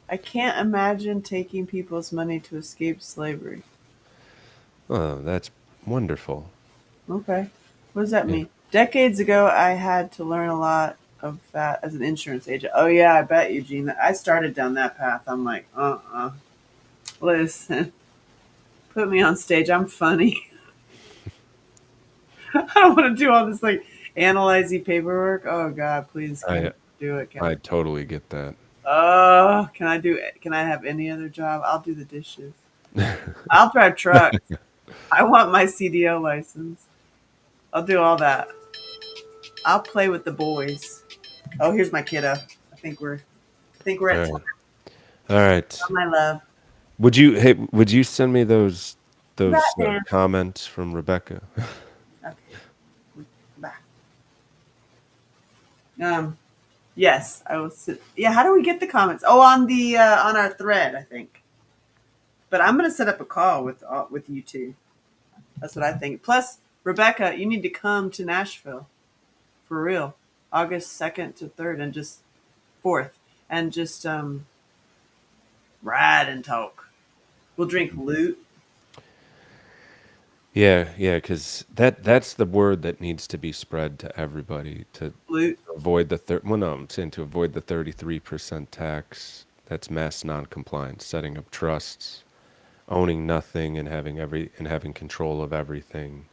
S1: I can't imagine taking people's money to escape slavery.
S2: Oh, that's wonderful.
S1: Okay. What does that
S2: Yeah.
S1: mean? Decades ago, I had to learn a lot of that as an insurance agent. Oh, yeah, I bet, Eugene. I started down that path. I'm like, listen, put me on stage. I'm funny. I don't want to do all this, like, analyzing paperwork. Oh, God, please, can I do it?
S2: I totally get that.
S1: Oh, can I have any other job? I'll do the dishes. I'll drive trucks. I want my CDL license. I'll do all that. I'll play with the boys. Oh, here's my kiddo. I think we're
S2: All
S1: at
S2: right.
S1: time.
S2: All right.
S1: Oh, my love.
S2: Would you send me those comments from Rebecca?
S1: Okay. Bye. Yes, I will sit. Yeah, how do we get the comments? Oh, on the on our thread, I think. But I'm gonna set up a call with you two. That's what I think. Plus, Rebecca, you need to come to Nashville for real, August 2nd to 3rd, and just 4th, and just ride and talk. We'll drink loot.
S2: Yeah, because that's the word that needs to be spread to everybody to
S1: Loot.
S2: avoid I'm saying to avoid the 33% tax. That's mass non-compliance, setting up trusts, owning nothing, and having control of everything.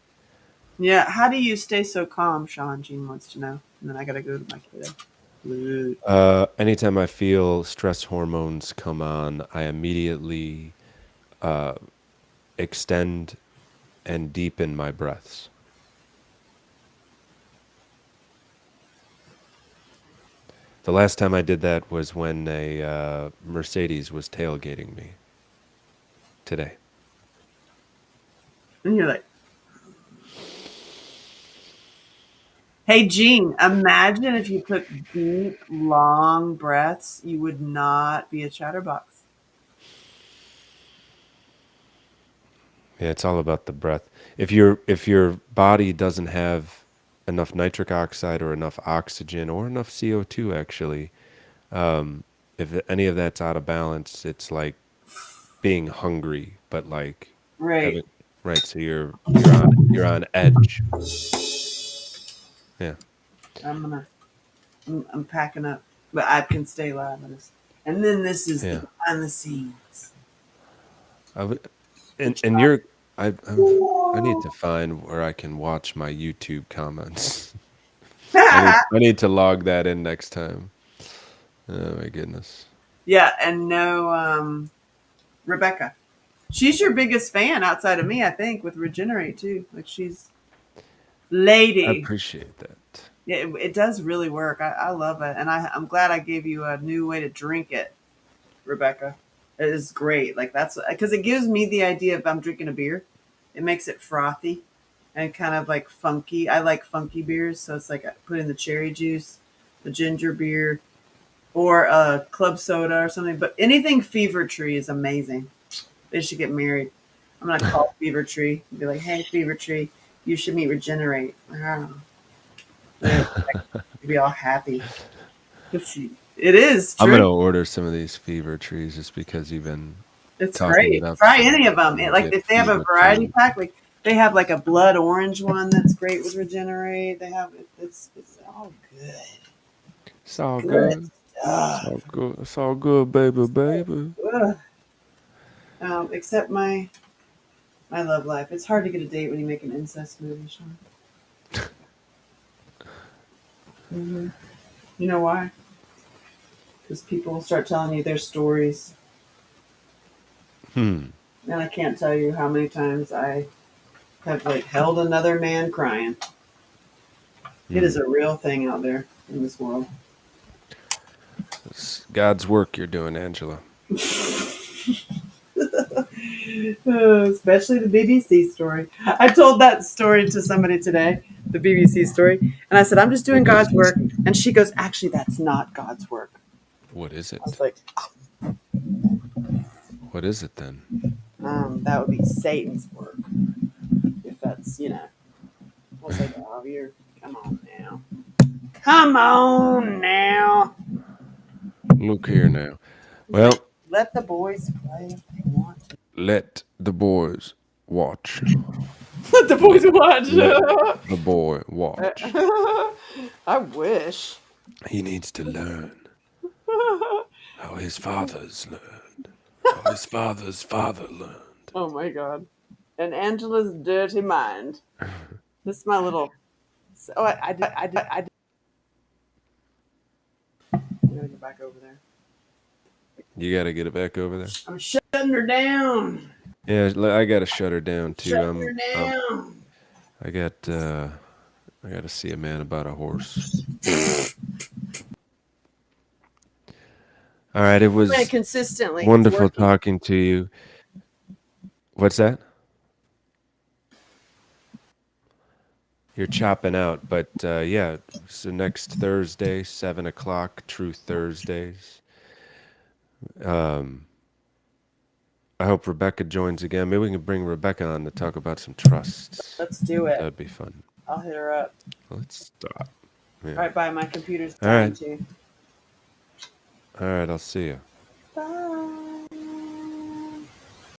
S1: Yeah, how do you stay so calm? Sean Jean wants to know, and then I gotta go to my kiddo. Loot.
S2: Anytime I feel stress hormones come on, I immediately extend and deepen my breaths. The last time I did that was when a Mercedes was tailgating me today.
S1: And you're like, hey, Gene, imagine if you took deep, long breaths, you would not be a chatterbox.
S2: Yeah, it's all about the breath. If your body doesn't have enough nitric oxide or enough oxygen or enough CO2, actually, if any of that's out of balance, it's like being hungry, but like
S1: Right.
S2: right. So you're on edge. Yeah.
S1: I'm packing up, but I can stay live on this. And then this is the behind the scenes.
S2: And I need to find where I can watch my YouTube comments. I need to log that in next time. Oh my goodness.
S1: Yeah, and no Rebecca. She's your biggest fan outside of me, I think, with Regenerate too. Like she's lady.
S2: I appreciate that.
S1: Yeah, it does really work. I love it, and I'm glad I gave you a new way to drink it, Rebecca. It is great. Like that's because it gives me the idea if I'm drinking a beer, it makes it frothy and kind of like funky. I like funky beers, so it's like I put in the cherry juice, the ginger beer, or a club soda or something. But anything Fever Tree is amazing. They should get married. I'm gonna call Fever Tree and be like, "Hey, Fever Tree, you should meet Regenerate." I don't know. Be all happy. It is true.
S2: I'm gonna order some of these Fever Trees just because you've been
S1: It's
S2: talking
S1: great.
S2: it up.
S1: Try any of them. Like
S2: Get
S1: if they have a
S2: Fever
S1: variety
S2: Tree.
S1: pack, like they have like a blood orange one that's great with Regenerate. They have it's all good.
S2: It's all good. all good. It's all good, baby, baby.
S1: Ugh. Except my love life. It's hard to get a date when you make an incest movie, Sean. You know why? Because people will start telling you their stories,
S2: Hmm.
S1: and I can't tell you how many times I have like held another man crying. It is a real thing out there in this world.
S2: It's God's work you're doing, Angela.
S1: Especially the BBC story. I told that story to somebody today, the BBC story, and I said, I'm just doing God's work. And she goes, actually, that's not God's work.
S2: What is it?
S1: I was like,
S2: What is it then?
S1: that would be Satan's work. If that's, I was like, oh, come on now. Come on now.
S2: Look here now. Well,
S1: Let the boys play if they want to.
S2: let the boys watch.
S1: Let the boys watch.
S2: Let the boy watch.
S1: I wish.
S2: He needs to learn how his fathers learned. How his father's father learned.
S1: Oh my god. And Angela's dirty mind. This is my little. Oh, I did. I'm gonna go back over there.
S2: You got to get it back over there.
S1: I'm shutting her down.
S2: Yeah, I got to shut her down too.
S1: Shutting her down.
S2: I got to see a man about a horse. All right, it was
S1: consistently.
S2: wonderful talking to you. What's that? You're chopping out, but yeah. So next Thursday, 7:00, True Thursdays. I hope Rebecca joins again. Maybe we can bring Rebecca on to talk about some trusts.
S1: Let's do it.
S2: That'd be fun.
S1: I'll hit her up.
S2: Let's stop. Yeah.
S1: All right, bye. My computer's
S2: All right.
S1: dying too.
S2: All right, I'll see you.